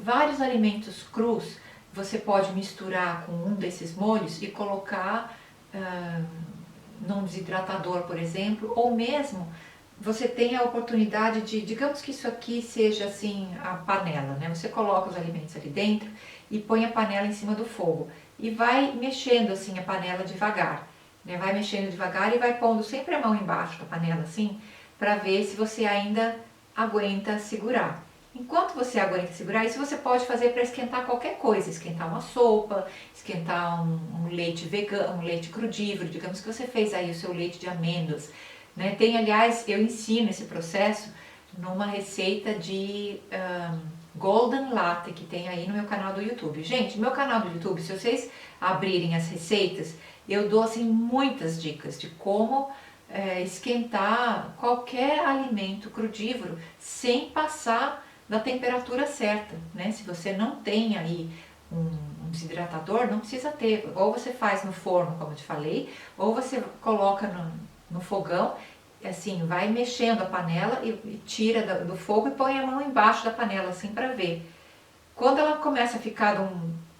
S1: vários alimentos crus. Você pode misturar com um desses molhos e colocar num desidratador, por exemplo, ou mesmo você tem a oportunidade de, digamos que isso aqui seja assim a panela, né? Você coloca os alimentos ali dentro e põe a panela em cima do fogo e vai mexendo assim a panela devagar, né? Vai mexendo devagar e vai pondo sempre a mão embaixo da panela assim, para ver se você ainda aguenta segurar. Enquanto você aguenta segurar, isso você pode fazer para esquentar qualquer coisa, esquentar uma sopa, esquentar um leite vegano, um leite crudívoro, digamos que você fez aí o seu leite de amêndoas, né? Tem, aliás, eu ensino esse processo numa receita de Golden Latte que tem aí no meu canal do YouTube. Gente, meu canal do YouTube, se vocês abrirem as receitas, eu dou assim muitas dicas de como esquentar qualquer alimento crudívoro sem passar da temperatura certa, né? Se você não tem aí um desidratador, não precisa ter. Ou você faz no forno, como eu te falei, ou você coloca no fogão, assim, vai mexendo a panela e tira do fogo e põe a mão embaixo da panela, assim, para ver. Quando ela começa a ficar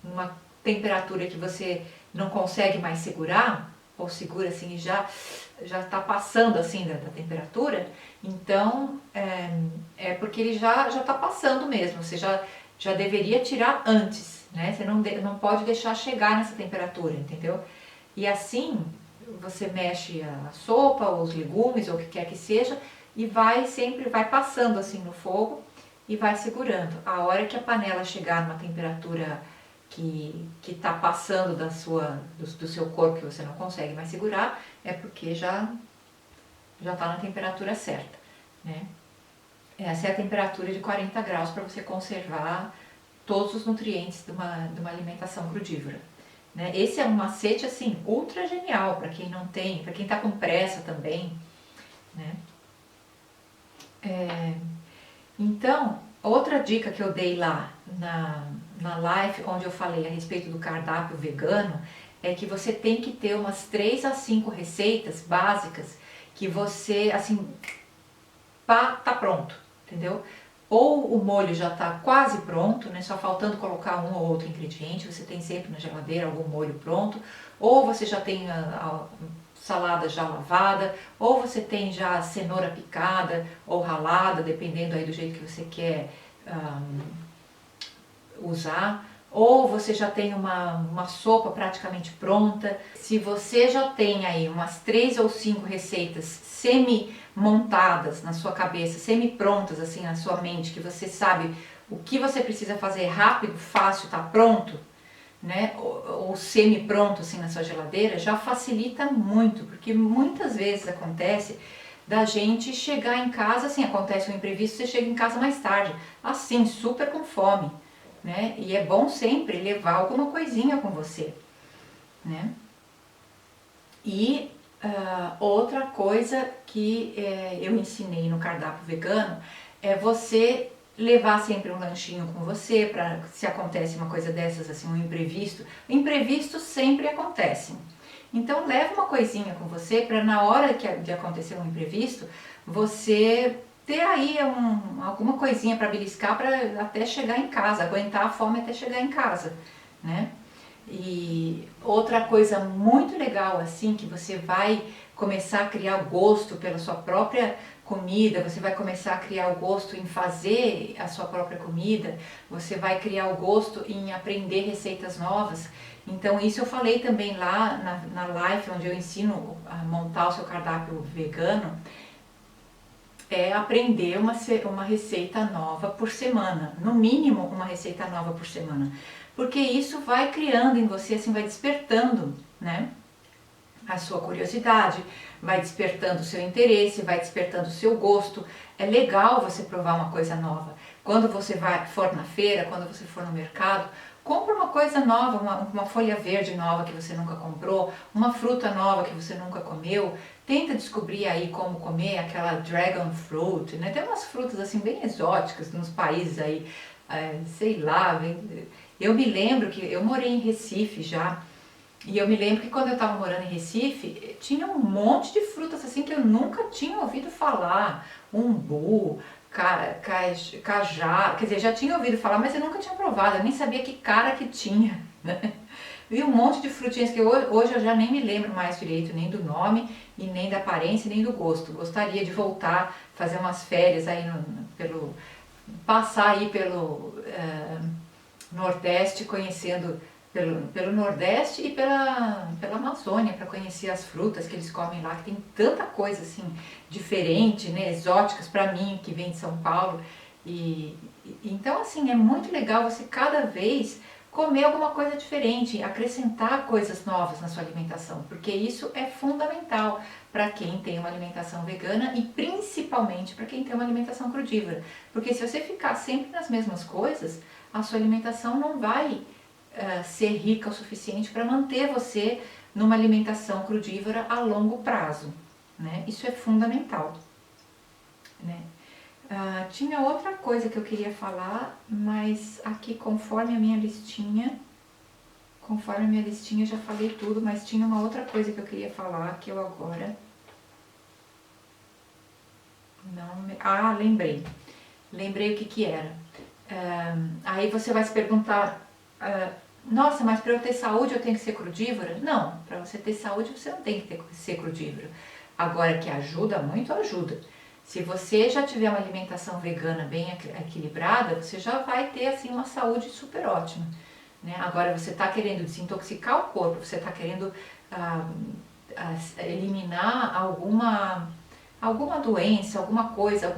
S1: numa temperatura que você não consegue mais segurar, ou segura assim e já está passando assim da temperatura, então é porque ele já está passando mesmo, você já deveria tirar antes, né? Você não pode deixar chegar nessa temperatura, entendeu? E assim você mexe a sopa, os legumes, ou o que quer que seja, e sempre vai passando assim no fogo e vai segurando. A hora que a panela chegar numa temperatura que está passando do seu corpo, que você não consegue mais segurar, é porque já está na temperatura certa, né? Essa é a temperatura de 40 graus para você conservar todos os nutrientes de uma alimentação crudívora, né? Esse é um macete assim ultra genial para quem não tem, para quem está com pressa também, né? Então, outra dica que eu dei lá na live, onde eu falei a respeito do cardápio vegano, é que você tem que ter umas 3 a 5 receitas básicas que você, assim, tá pronto, entendeu? Ou o molho já está quase pronto, né? Só faltando colocar um ou outro ingrediente, você tem sempre na geladeira algum molho pronto, ou você já tem a salada já lavada, ou você tem já a cenoura picada ou ralada, dependendo aí do jeito que você quer usar, ou você já tem uma sopa praticamente pronta. Se você já tem aí umas 3 ou 5 receitas semi-montadas na sua cabeça, semi-prontas assim na sua mente, que você sabe o que você precisa fazer rápido, fácil, tá pronto, né? Ou semi-pronto assim na sua geladeira, já facilita muito, porque muitas vezes acontece da gente chegar em casa, assim, acontece um imprevisto, você chega em casa mais tarde, assim, super com fome, né? E é bom sempre levar alguma coisinha com você, né? E outra coisa que eu ensinei no cardápio vegano é você levar sempre um lanchinho com você, para se acontece uma coisa dessas, assim, um imprevisto. Imprevistos sempre acontecem. Então leva uma coisinha com você para na hora de acontecer um imprevisto, você ter aí alguma coisinha para beliscar para até chegar em casa, aguentar a fome até chegar em casa, né? E outra coisa muito legal assim, que você vai começar a criar gosto pela sua própria comida, você vai começar a criar o gosto em fazer a sua própria comida, você vai criar o gosto em aprender receitas novas. Então isso eu falei também lá na live, onde eu ensino a montar o seu cardápio vegano, é aprender uma receita nova por semana, no mínimo uma receita nova por semana, porque isso vai criando em você, assim, vai despertando, né, a sua curiosidade, vai despertando o seu interesse, vai despertando o seu gosto. É legal você provar uma coisa nova. Quando você for na feira, quando você for no mercado, compra uma coisa nova, uma folha verde nova que você nunca comprou, uma fruta nova que você nunca comeu. Tenta descobrir aí como comer aquela dragon fruit, né? Tem umas frutas assim bem exóticas nos países aí, sei lá. Eu me lembro que eu morei em Recife já, e eu me lembro que quando eu estava morando em Recife, tinha um monte de frutas assim que eu nunca tinha ouvido falar. Umbu, cajá, quer dizer, já tinha ouvido falar, mas eu nunca tinha provado, eu nem sabia que cara que tinha, né? e um monte de frutinhas que hoje eu já nem me lembro mais direito, nem do nome, e nem da aparência, nem do gosto. Gostaria de voltar, fazer umas férias aí passar aí pelo Nordeste, conhecendo pelo Nordeste e pela Amazônia, para conhecer as frutas que eles comem lá, que tem tanta coisa assim diferente, né, exóticas para mim, que vem de São Paulo. Então assim, é muito legal você cada vez comer alguma coisa diferente, acrescentar coisas novas na sua alimentação, porque isso é fundamental para quem tem uma alimentação vegana e principalmente para quem tem uma alimentação crudívora. Porque se você ficar sempre nas mesmas coisas, a sua alimentação não vai ser rica o suficiente para manter você numa alimentação crudívora a longo prazo, né? Isso é fundamental, né? Tinha outra coisa que eu queria falar, mas aqui conforme a minha listinha já falei tudo, mas tinha uma outra coisa que eu queria falar que eu agora não me... lembrei o que era. Aí você vai se perguntar, nossa, mas para eu ter saúde eu tenho que ser crudívora? Não, para você ter saúde você não tem que ser crudívora. Agora que ajuda muito, ajuda. Se você já tiver uma alimentação vegana bem equilibrada, você já vai ter assim uma saúde super ótima, né? Agora você está querendo desintoxicar o corpo, você está querendo eliminar alguma doença, alguma coisa,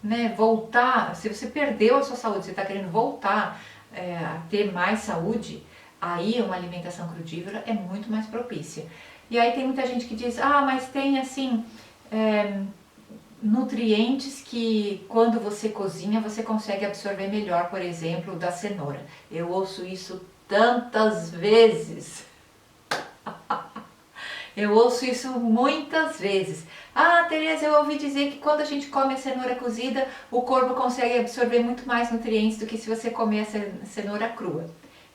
S1: né, voltar, se você perdeu a sua saúde, você está querendo voltar a ter mais saúde, aí uma alimentação crudívora é muito mais propícia. E aí tem muita gente que diz, mas tem assim... nutrientes que quando você cozinha você consegue absorver melhor, por exemplo, da cenoura. Eu ouço isso tantas vezes. Eu ouço isso muitas vezes. Tereza, eu ouvi dizer que quando a gente come a cenoura cozida, o corpo consegue absorver muito mais nutrientes do que se você comer a cenoura crua.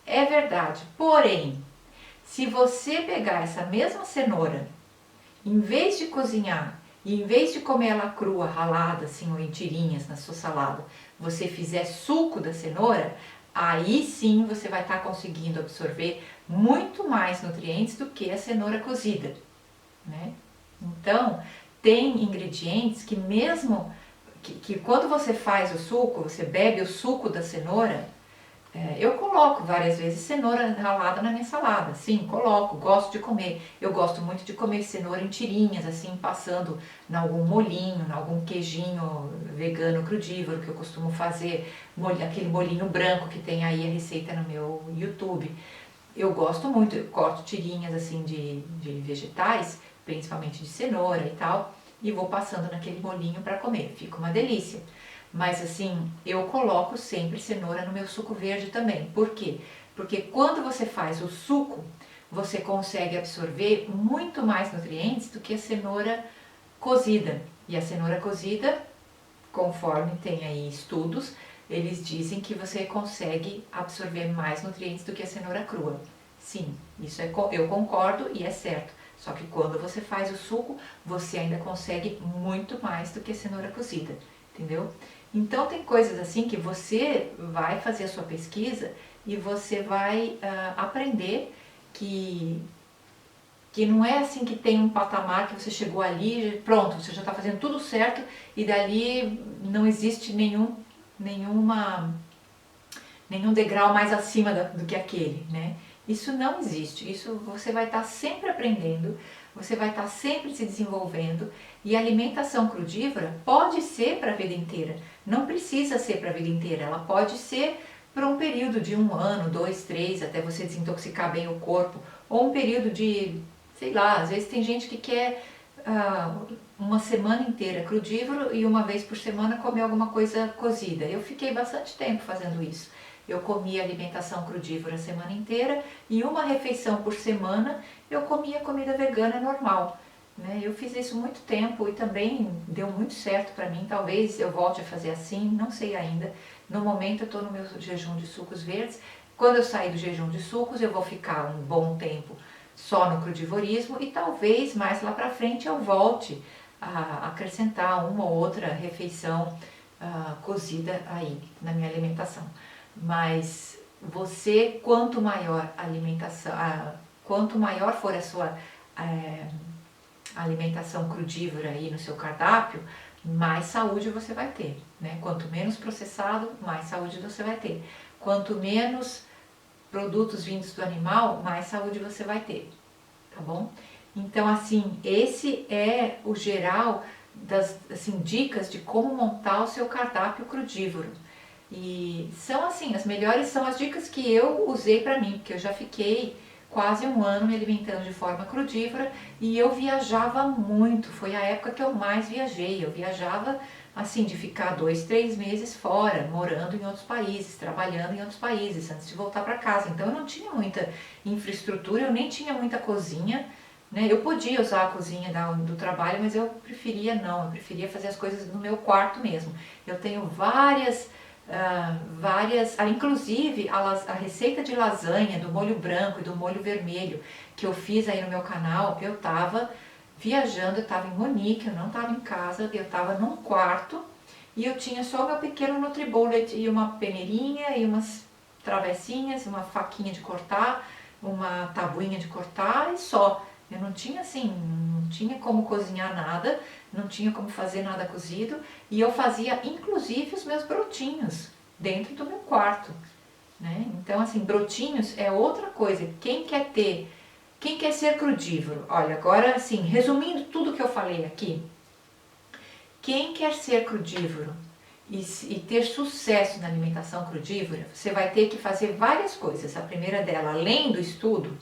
S1: É verdade, porém, se você pegar essa mesma cenoura, em vez de cozinhar, e em vez de comer ela crua, ralada, assim, ou em tirinhas na sua salada, você fizer suco da cenoura, aí sim você vai estar conseguindo absorver muito mais nutrientes do que a cenoura cozida, né? Então, tem ingredientes que mesmo que quando você faz o suco, você bebe o suco da cenoura, eu coloco várias vezes cenoura ralada na minha salada, sim, coloco, gosto de comer. Eu gosto muito de comer cenoura em tirinhas, assim, passando em algum molhinho, em algum queijinho vegano crudívoro que eu costumo fazer, aquele molhinho branco que tem aí a receita no meu YouTube. Eu gosto muito, eu corto tirinhas assim de vegetais, principalmente de cenoura e tal, e vou passando naquele molhinho para comer, fica uma delícia. Mas assim, eu coloco sempre cenoura no meu suco verde também. Por quê? Porque quando você faz o suco, você consegue absorver muito mais nutrientes do que a cenoura cozida. E a cenoura cozida, conforme tem aí estudos, eles dizem que você consegue absorver mais nutrientes do que a cenoura crua. Sim, isso eu concordo e é certo. Só que quando você faz o suco, você ainda consegue muito mais do que a cenoura cozida, entendeu? Então tem coisas assim que você vai fazer a sua pesquisa e você vai aprender que não é assim que tem um patamar que você chegou ali, pronto, você já está fazendo tudo certo e dali não existe nenhum degrau mais acima do que aquele, né? Isso não existe, isso você vai estar sempre aprendendo, você vai estar sempre se desenvolvendo e a alimentação crudívora pode ser para a vida inteira, não precisa ser para a vida inteira, ela pode ser por um período de 1 ano, 2, 3, até você desintoxicar bem o corpo, ou um período de, sei lá, às vezes tem gente que quer uma semana inteira crudívoro e uma vez por semana comer alguma coisa cozida. Eu fiquei bastante tempo fazendo isso. Eu comia alimentação crudívora a semana inteira e uma refeição por semana eu comia comida vegana normal, né? Eu fiz isso muito tempo e também deu muito certo para mim. Talvez eu volte a fazer assim, não sei ainda. No momento eu estou no meu jejum de sucos verdes. Quando eu sair do jejum de sucos eu vou ficar um bom tempo só no crudivorismo e talvez mais lá para frente eu volte a acrescentar uma ou outra refeição cozida aí na minha alimentação. Mas você, quanto maior a alimentação, quanto maior for a sua alimentação crudívora aí no seu cardápio, mais saúde você vai ter, né? Quanto menos processado, mais saúde você vai ter. Quanto menos produtos vindos do animal, mais saúde você vai ter, tá bom? Então, assim, esse é o geral das assim, dicas de como montar o seu cardápio crudívoro. E são assim, as melhores são as dicas que eu usei para mim, porque eu já fiquei quase um ano me alimentando de forma crudívora e eu viajava muito, foi a época que eu mais viajei, eu viajava assim, de ficar 2, 3 meses fora, morando em outros países, trabalhando em outros países, antes de voltar para casa, então eu não tinha muita infraestrutura, eu nem tinha muita cozinha, né? Eu podia usar a cozinha do trabalho, mas eu preferia não, eu preferia fazer as coisas no meu quarto mesmo. Eu tenho inclusive a receita de lasanha do molho branco e do molho vermelho que eu fiz aí no meu canal, eu estava viajando, eu estava em Munique, eu não estava em casa, eu estava num quarto e eu tinha só o meu pequeno NutriBullet e uma peneirinha e umas travessinhas, uma faquinha de cortar, uma tabuinha de cortar e só. Eu não tinha assim, não tinha como cozinhar nada, não tinha como fazer nada cozido e eu fazia inclusive os meus brotinhos dentro do meu quarto, né? Então assim, brotinhos é outra coisa. Quem quer ser crudívoro? Olha, agora assim, resumindo tudo que eu falei aqui, quem quer ser crudívoro e ter sucesso na alimentação crudívora, você vai ter que fazer várias coisas. A primeira dela, além do estudo,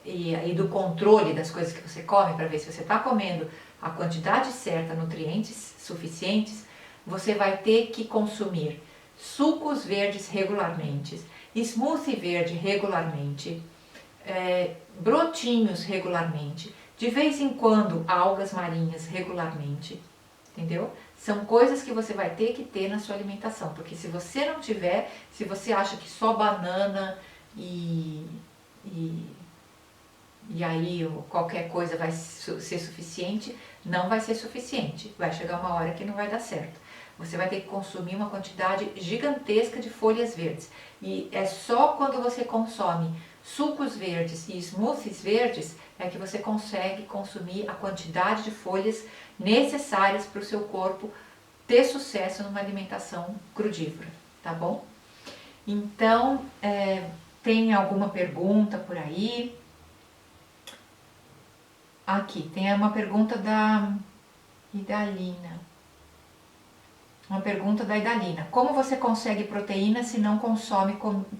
S1: e do controle das coisas que você come para ver se você está comendo a quantidade certa, nutrientes suficientes, você vai ter que consumir sucos verdes regularmente, smoothie verde regularmente, brotinhos regularmente, de vez em quando algas marinhas regularmente, entendeu? São coisas que você vai ter que ter na sua alimentação, porque se você não tiver, se você acha que só banana e aí qualquer coisa vai ser suficiente, não vai ser suficiente. Vai chegar uma hora que não vai dar certo. Você vai ter que consumir uma quantidade gigantesca de folhas verdes. E é só quando você consome sucos verdes e smoothies verdes é que você consegue consumir a quantidade de folhas necessárias para o seu corpo ter sucesso numa alimentação crudívora, tá bom? Então, tem alguma pergunta por aí? Aqui, tem uma pergunta da Idalina. Uma pergunta da Idalina. Como você consegue proteína se não consome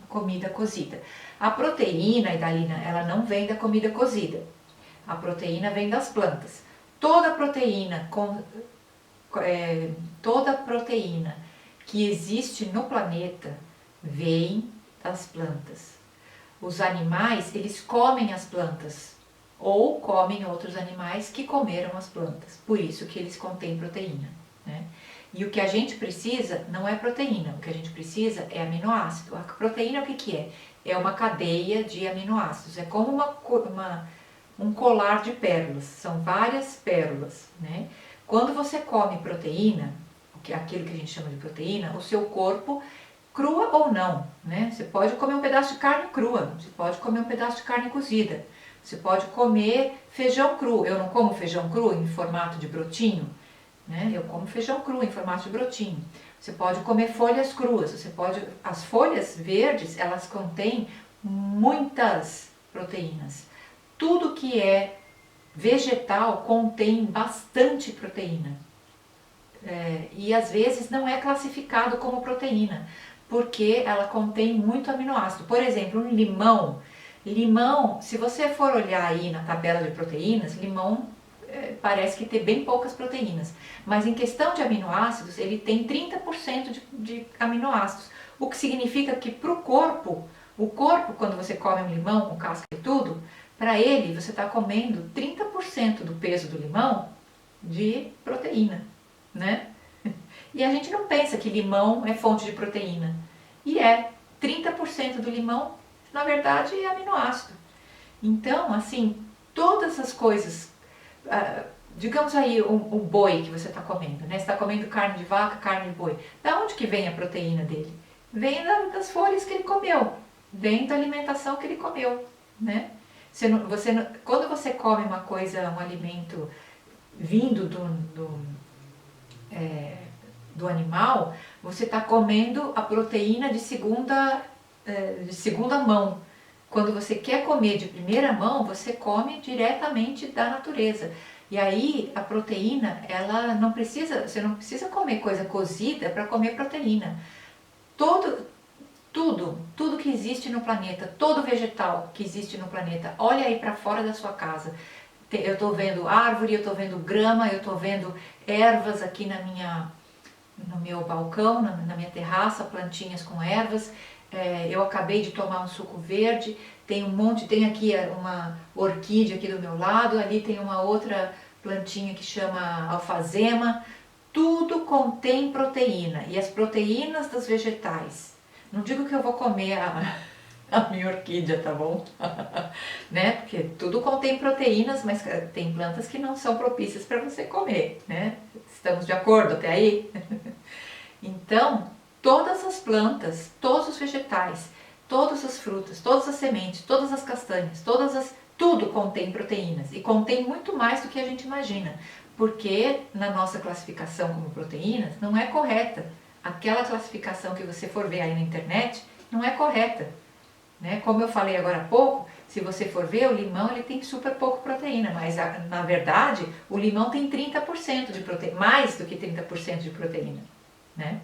S1: comida cozida? A proteína, Idalina, ela não vem da comida cozida. A proteína vem das plantas. Toda proteína que existe no planeta vem das plantas. Os animais, eles comem as plantas ou comem outros animais que comeram as plantas. Por isso que eles contêm proteína, né? E o que a gente precisa não é proteína, o que a gente precisa é aminoácido. A proteína o que é? É uma cadeia de aminoácidos, é como um colar de pérolas, são várias pérolas, né? Quando você come proteína, aquilo que a gente chama de proteína, o seu corpo, crua ou não, né? Você pode comer um pedaço de carne crua, você pode comer um pedaço de carne cozida, você pode comer feijão cru. Eu não como feijão cru em formato de brotinho, né? Eu como feijão cru em formato de brotinho. Você pode comer folhas cruas, as folhas verdes, elas contêm muitas proteínas. Tudo que é vegetal contém bastante proteína. E às vezes não é classificado como proteína, porque ela contém muito aminoácido. Por exemplo, um limão, se você for olhar aí na tabela de proteínas, limão parece que tem bem poucas proteínas, mas em questão de aminoácidos, ele tem 30% de aminoácidos, o que significa que para o corpo, quando você come um limão com casca e tudo, para ele você está comendo 30% do peso do limão de proteína, né? E a gente não pensa que limão é fonte de proteína, e 30% do limão, na verdade, é aminoácido. Então, assim, todas as coisas, digamos aí o boi que você está comendo, né? Você está comendo carne de vaca, carne de boi. Da onde que vem a proteína dele? Vem das folhas que ele comeu, vem da alimentação que ele comeu, né? Quando você come uma coisa, um alimento vindo do animal, você está comendo a proteína de segunda mão. Quando você quer comer de primeira mão, você come diretamente da natureza. E aí a proteína, ela não precisa, você não precisa comer coisa cozida para comer proteína. Tudo que existe no planeta, todo vegetal que existe no planeta, olha aí para fora da sua casa. Eu estou vendo árvore, eu estou vendo grama, eu estou vendo ervas aqui no meu balcão, na minha terraça, plantinhas com ervas. Eu acabei de tomar um suco verde, tem aqui uma orquídea aqui do meu lado, ali tem uma outra plantinha que chama alfazema. Tudo contém proteína, e as proteínas dos vegetais. Não digo que eu vou comer a minha orquídea, tá bom? Né? Porque tudo contém proteínas, mas tem plantas que não são propícias para você comer, né? Estamos de acordo até aí? Então, todas as plantas, todos os vegetais, todas as frutas, todas as sementes, todas as castanhas, tudo contém proteínas, e contém muito mais do que a gente imagina, porque na nossa classificação como proteínas não é correta. Aquela classificação que você for ver aí na internet não é correta, né? Como eu falei agora há pouco, se você for ver, o limão ele tem super pouco proteína, mas na verdade o limão tem 30% de proteína, mais do que 30% de proteína, né?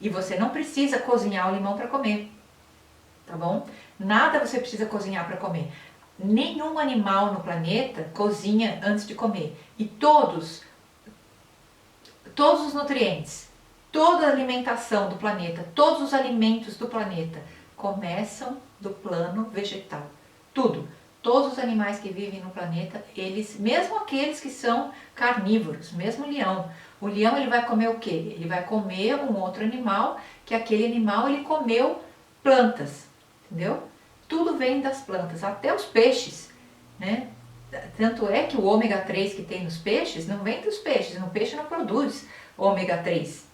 S1: E você não precisa cozinhar o limão para comer, tá bom? Nada você precisa cozinhar para comer. Nenhum animal no planeta cozinha antes de comer. E todos os nutrientes, toda a alimentação do planeta, todos os alimentos do planeta começam do plano vegetal. Tudo. Todos os animais que vivem no planeta, eles, mesmo aqueles que são carnívoros, mesmo o leão. O leão ele vai comer o quê? Ele vai comer um outro animal, que aquele animal ele comeu plantas, entendeu? Tudo vem das plantas, até os peixes, né? Tanto é que o ômega 3 que tem nos peixes não vem dos peixes, o peixe não produz ômega 3.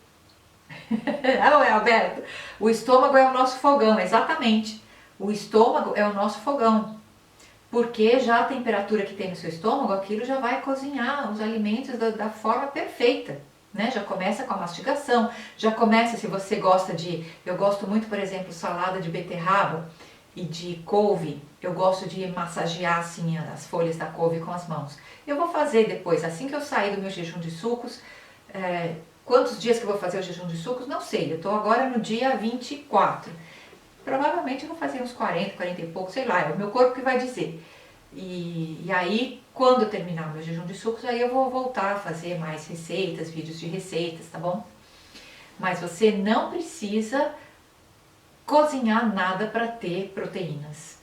S1: Ah, Alberto, o estômago é o nosso fogão, exatamente. O estômago é o nosso fogão, porque já a temperatura que tem no seu estômago, aquilo já vai cozinhar os alimentos da forma perfeita, né? Já começa com a mastigação, já começa, se você gosta eu gosto muito, por exemplo, salada de beterraba e de couve, eu gosto de massagear assim as folhas da couve com as mãos. Eu vou fazer depois, assim que eu sair do meu jejum de sucos, quantos dias que eu vou fazer o jejum de sucos? Não sei, eu estou agora no dia 24. Provavelmente eu vou fazer uns 40, 40 e pouco, sei lá, é o meu corpo que vai dizer. E aí, quando eu terminar o meu jejum de sucos, aí eu vou voltar a fazer mais receitas, vídeos de receitas, tá bom? Mas você não precisa cozinhar nada para ter proteínas.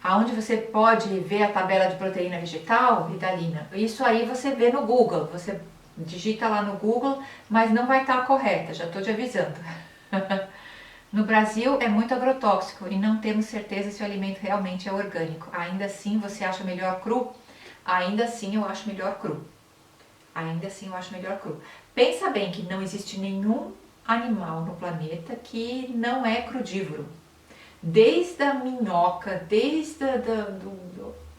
S1: Aonde você pode ver a tabela de proteína vegetal, Vidalina, isso aí você vê no Google, você digita lá no Google, mas não vai estar correta, já estou te avisando. No Brasil é muito agrotóxico e não temos certeza se o alimento realmente é orgânico. Ainda assim você acha melhor cru? Ainda assim eu acho melhor cru. Ainda assim eu acho melhor cru. Pensa bem que não existe nenhum animal no planeta que não é crudívoro. Desde a minhoca, desde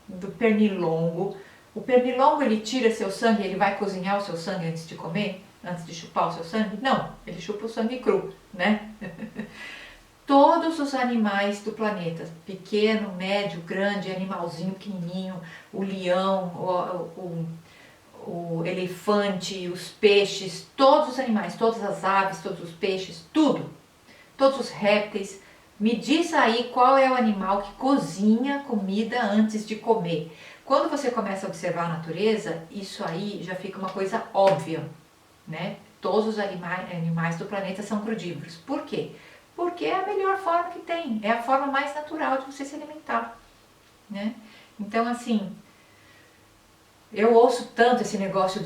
S1: do pernilongo. O pernilongo ele tira seu sangue, ele vai cozinhar o seu sangue antes de comer? Antes de chupar o seu sangue? Não, ele chupa o sangue cru, né? Todos os animais do planeta, pequeno, médio, grande, animalzinho pequenininho, o leão, o elefante, os peixes, todos os animais, todas as aves, todos os peixes, tudo, todos os répteis. Me diz aí qual é o animal que cozinha comida antes de comer. Quando você começa a observar a natureza, isso aí já fica uma coisa óbvia, né? Todos os animais do planeta são crudívoros. Por quê? Porque é a melhor forma que tem, é a forma mais natural de você se alimentar, né? Então, assim, eu ouço tanto esse negócio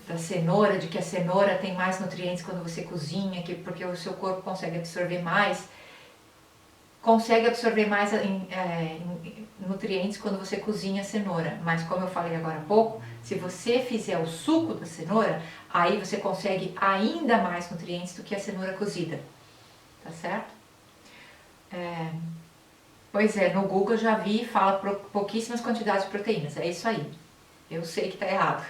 S1: da cenoura, de que a cenoura tem mais nutrientes quando você cozinha, porque o seu corpo consegue absorver mais nutrientes quando você cozinha a cenoura. Mas como eu falei agora há pouco, se você fizer o suco da cenoura, aí você consegue ainda mais nutrientes do que a cenoura cozida. tá certo? Pois é, no Google eu já vi, fala pouquíssimas quantidades de proteínas, é isso aí. Eu sei que tá errado.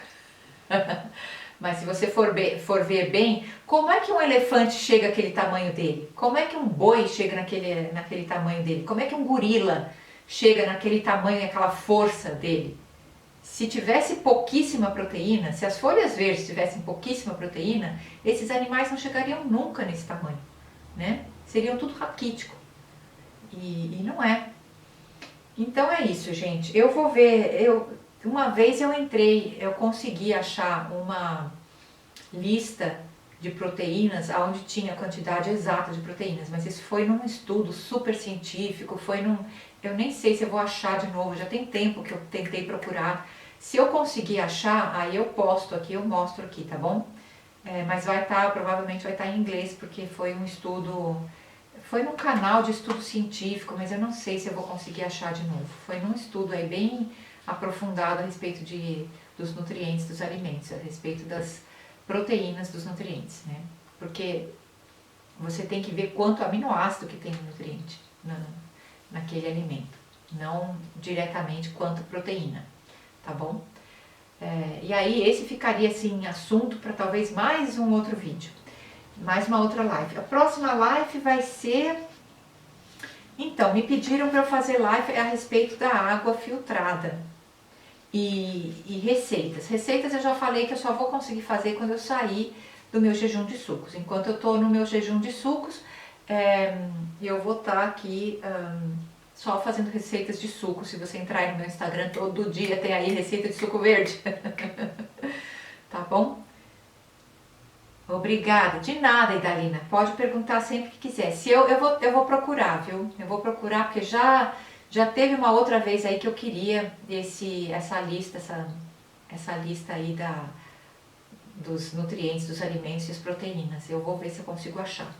S1: Mas se você for ver bem, como é que um elefante chega àquele tamanho dele? Como é que um boi chega naquele tamanho dele? Como é que um gorila chega naquele tamanho e aquela força dele? Se tivesse pouquíssima proteína, se as folhas verdes tivessem pouquíssima proteína, esses animais não chegariam nunca nesse tamanho, né? Seriam tudo raquítico. E não é. Então é isso, gente. Eu vou ver, uma vez eu consegui achar uma lista de proteínas onde tinha a quantidade exata de proteínas, mas isso foi num estudo super científico, eu nem sei se eu vou achar de novo, já tem tempo que eu tentei procurar. Se eu conseguir achar, aí eu posto aqui, eu mostro aqui, tá bom? Mas provavelmente vai estar em inglês, porque foi um estudo, foi num canal de estudo científico, mas eu não sei se eu vou conseguir achar de novo. Foi num estudo aí bem aprofundado a respeito dos nutrientes dos alimentos, a respeito das proteínas dos nutrientes, né? Porque você tem que ver quanto aminoácido que tem no nutriente naquele alimento, não diretamente quanto proteína, tá bom? E aí esse ficaria assim assunto para talvez mais um outro vídeo, mais uma outra live. A próxima live vai ser... Então, me pediram para eu fazer live a respeito da água filtrada e receitas. Receitas eu já falei que eu só vou conseguir fazer quando eu sair do meu jejum de sucos. Enquanto eu estou no meu jejum de sucos, eu vou estar aqui só fazendo receitas de suco. Se você entrar aí no meu Instagram, todo dia tem aí receita de suco verde. Tá bom? Obrigada. De nada, Idalina. Pode perguntar sempre que quiser. Se eu vou procurar, viu? Eu vou procurar porque já teve uma outra vez aí que eu queria essa lista aí dos nutrientes, dos alimentos e as proteínas. Eu vou ver se eu consigo achar.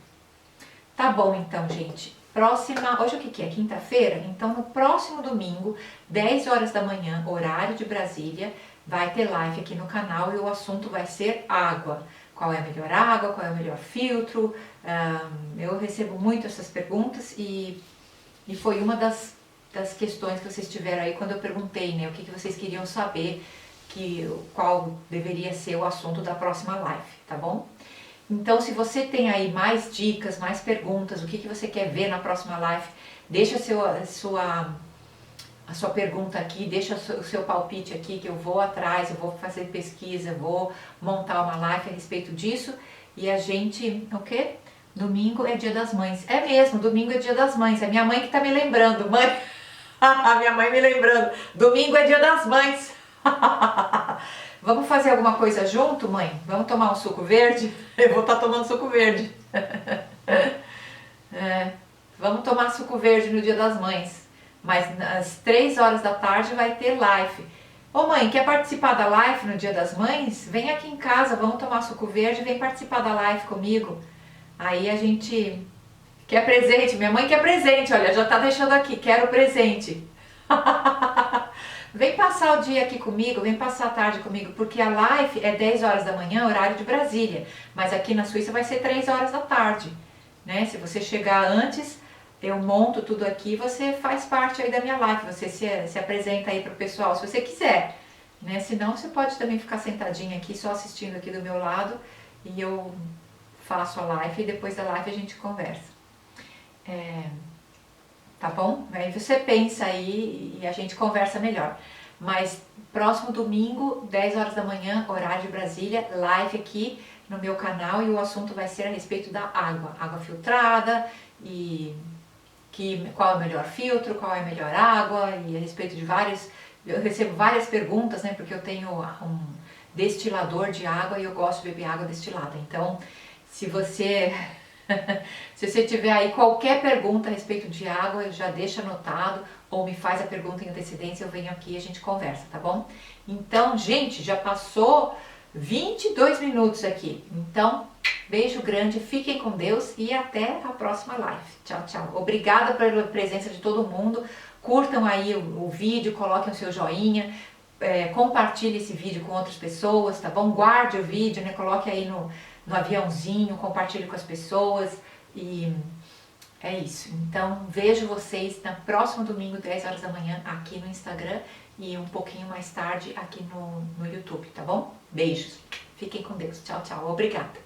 S1: Tá bom então, gente. Hoje o que é? Quinta-feira? Então no próximo domingo, 10 horas da manhã, horário de Brasília, vai ter live aqui no canal e o assunto vai ser água. Qual é a melhor água, qual é o melhor filtro? Eu recebo muito essas perguntas e foi uma das questões que vocês tiveram aí quando eu perguntei, né? O que vocês queriam saber, qual deveria ser o assunto da próxima live, tá bom? Então, se você tem aí mais dicas, mais perguntas, o que você quer ver na próxima live, deixa a sua pergunta aqui, deixa o seu palpite aqui, que eu vou atrás, eu vou fazer pesquisa, vou montar uma live a respeito disso. E a gente, o quê? Domingo é Dia das Mães. É mesmo, domingo é Dia das Mães. É minha mãe que tá me lembrando. Mãe, a minha mãe me lembrando. Domingo é Dia das Mães. Vamos fazer alguma coisa junto, mãe? Vamos tomar um suco verde? Eu vou estar tomando suco verde. Vamos tomar suco verde no Dia das Mães. Mas às 3 horas da tarde vai ter live. Ô mãe, quer participar da live no Dia das Mães? Vem aqui em casa, vamos tomar suco verde e vem participar da live comigo. Aí a gente quer presente. Minha mãe quer presente, olha, já tá deixando aqui, quero presente. Vem passar o dia aqui comigo, vem passar a tarde comigo, porque a live é 10 horas da manhã, horário de Brasília, mas aqui na Suíça vai ser 3 horas da tarde, né? Se você chegar antes, eu monto tudo aqui, você faz parte aí da minha live, você se apresenta aí pro pessoal, se você quiser, né? Senão você pode também ficar sentadinha aqui, só assistindo aqui do meu lado, e eu faço a live e depois da live a gente conversa. Tá bom? Aí você pensa aí e a gente conversa melhor. Mas próximo domingo, 10 horas da manhã, horário de Brasília, live aqui no meu canal e o assunto vai ser a respeito da água. Água filtrada e qual é o melhor filtro, qual é a melhor água e a respeito de eu recebo várias perguntas, né? Porque eu tenho um destilador de água e eu gosto de beber água destilada. Então, se você tiver aí qualquer pergunta a respeito de água, já deixa anotado ou me faz a pergunta em antecedência, eu venho aqui e a gente conversa, tá bom? Então, gente, já passou 22 minutos aqui. Então, beijo grande, fiquem com Deus e até a próxima live. Tchau, tchau. Obrigada pela presença de todo mundo. Curtam aí o vídeo, coloquem o seu joinha, compartilhe esse vídeo com outras pessoas, tá bom? Guarde o vídeo, né? Coloque aí no aviãozinho, compartilhe com as pessoas e É isso. Então, vejo vocês no próximo domingo, 10 horas da manhã, aqui no Instagram e um pouquinho mais tarde aqui no YouTube, tá bom? Beijos. Fiquem com Deus. Tchau, tchau. Obrigada.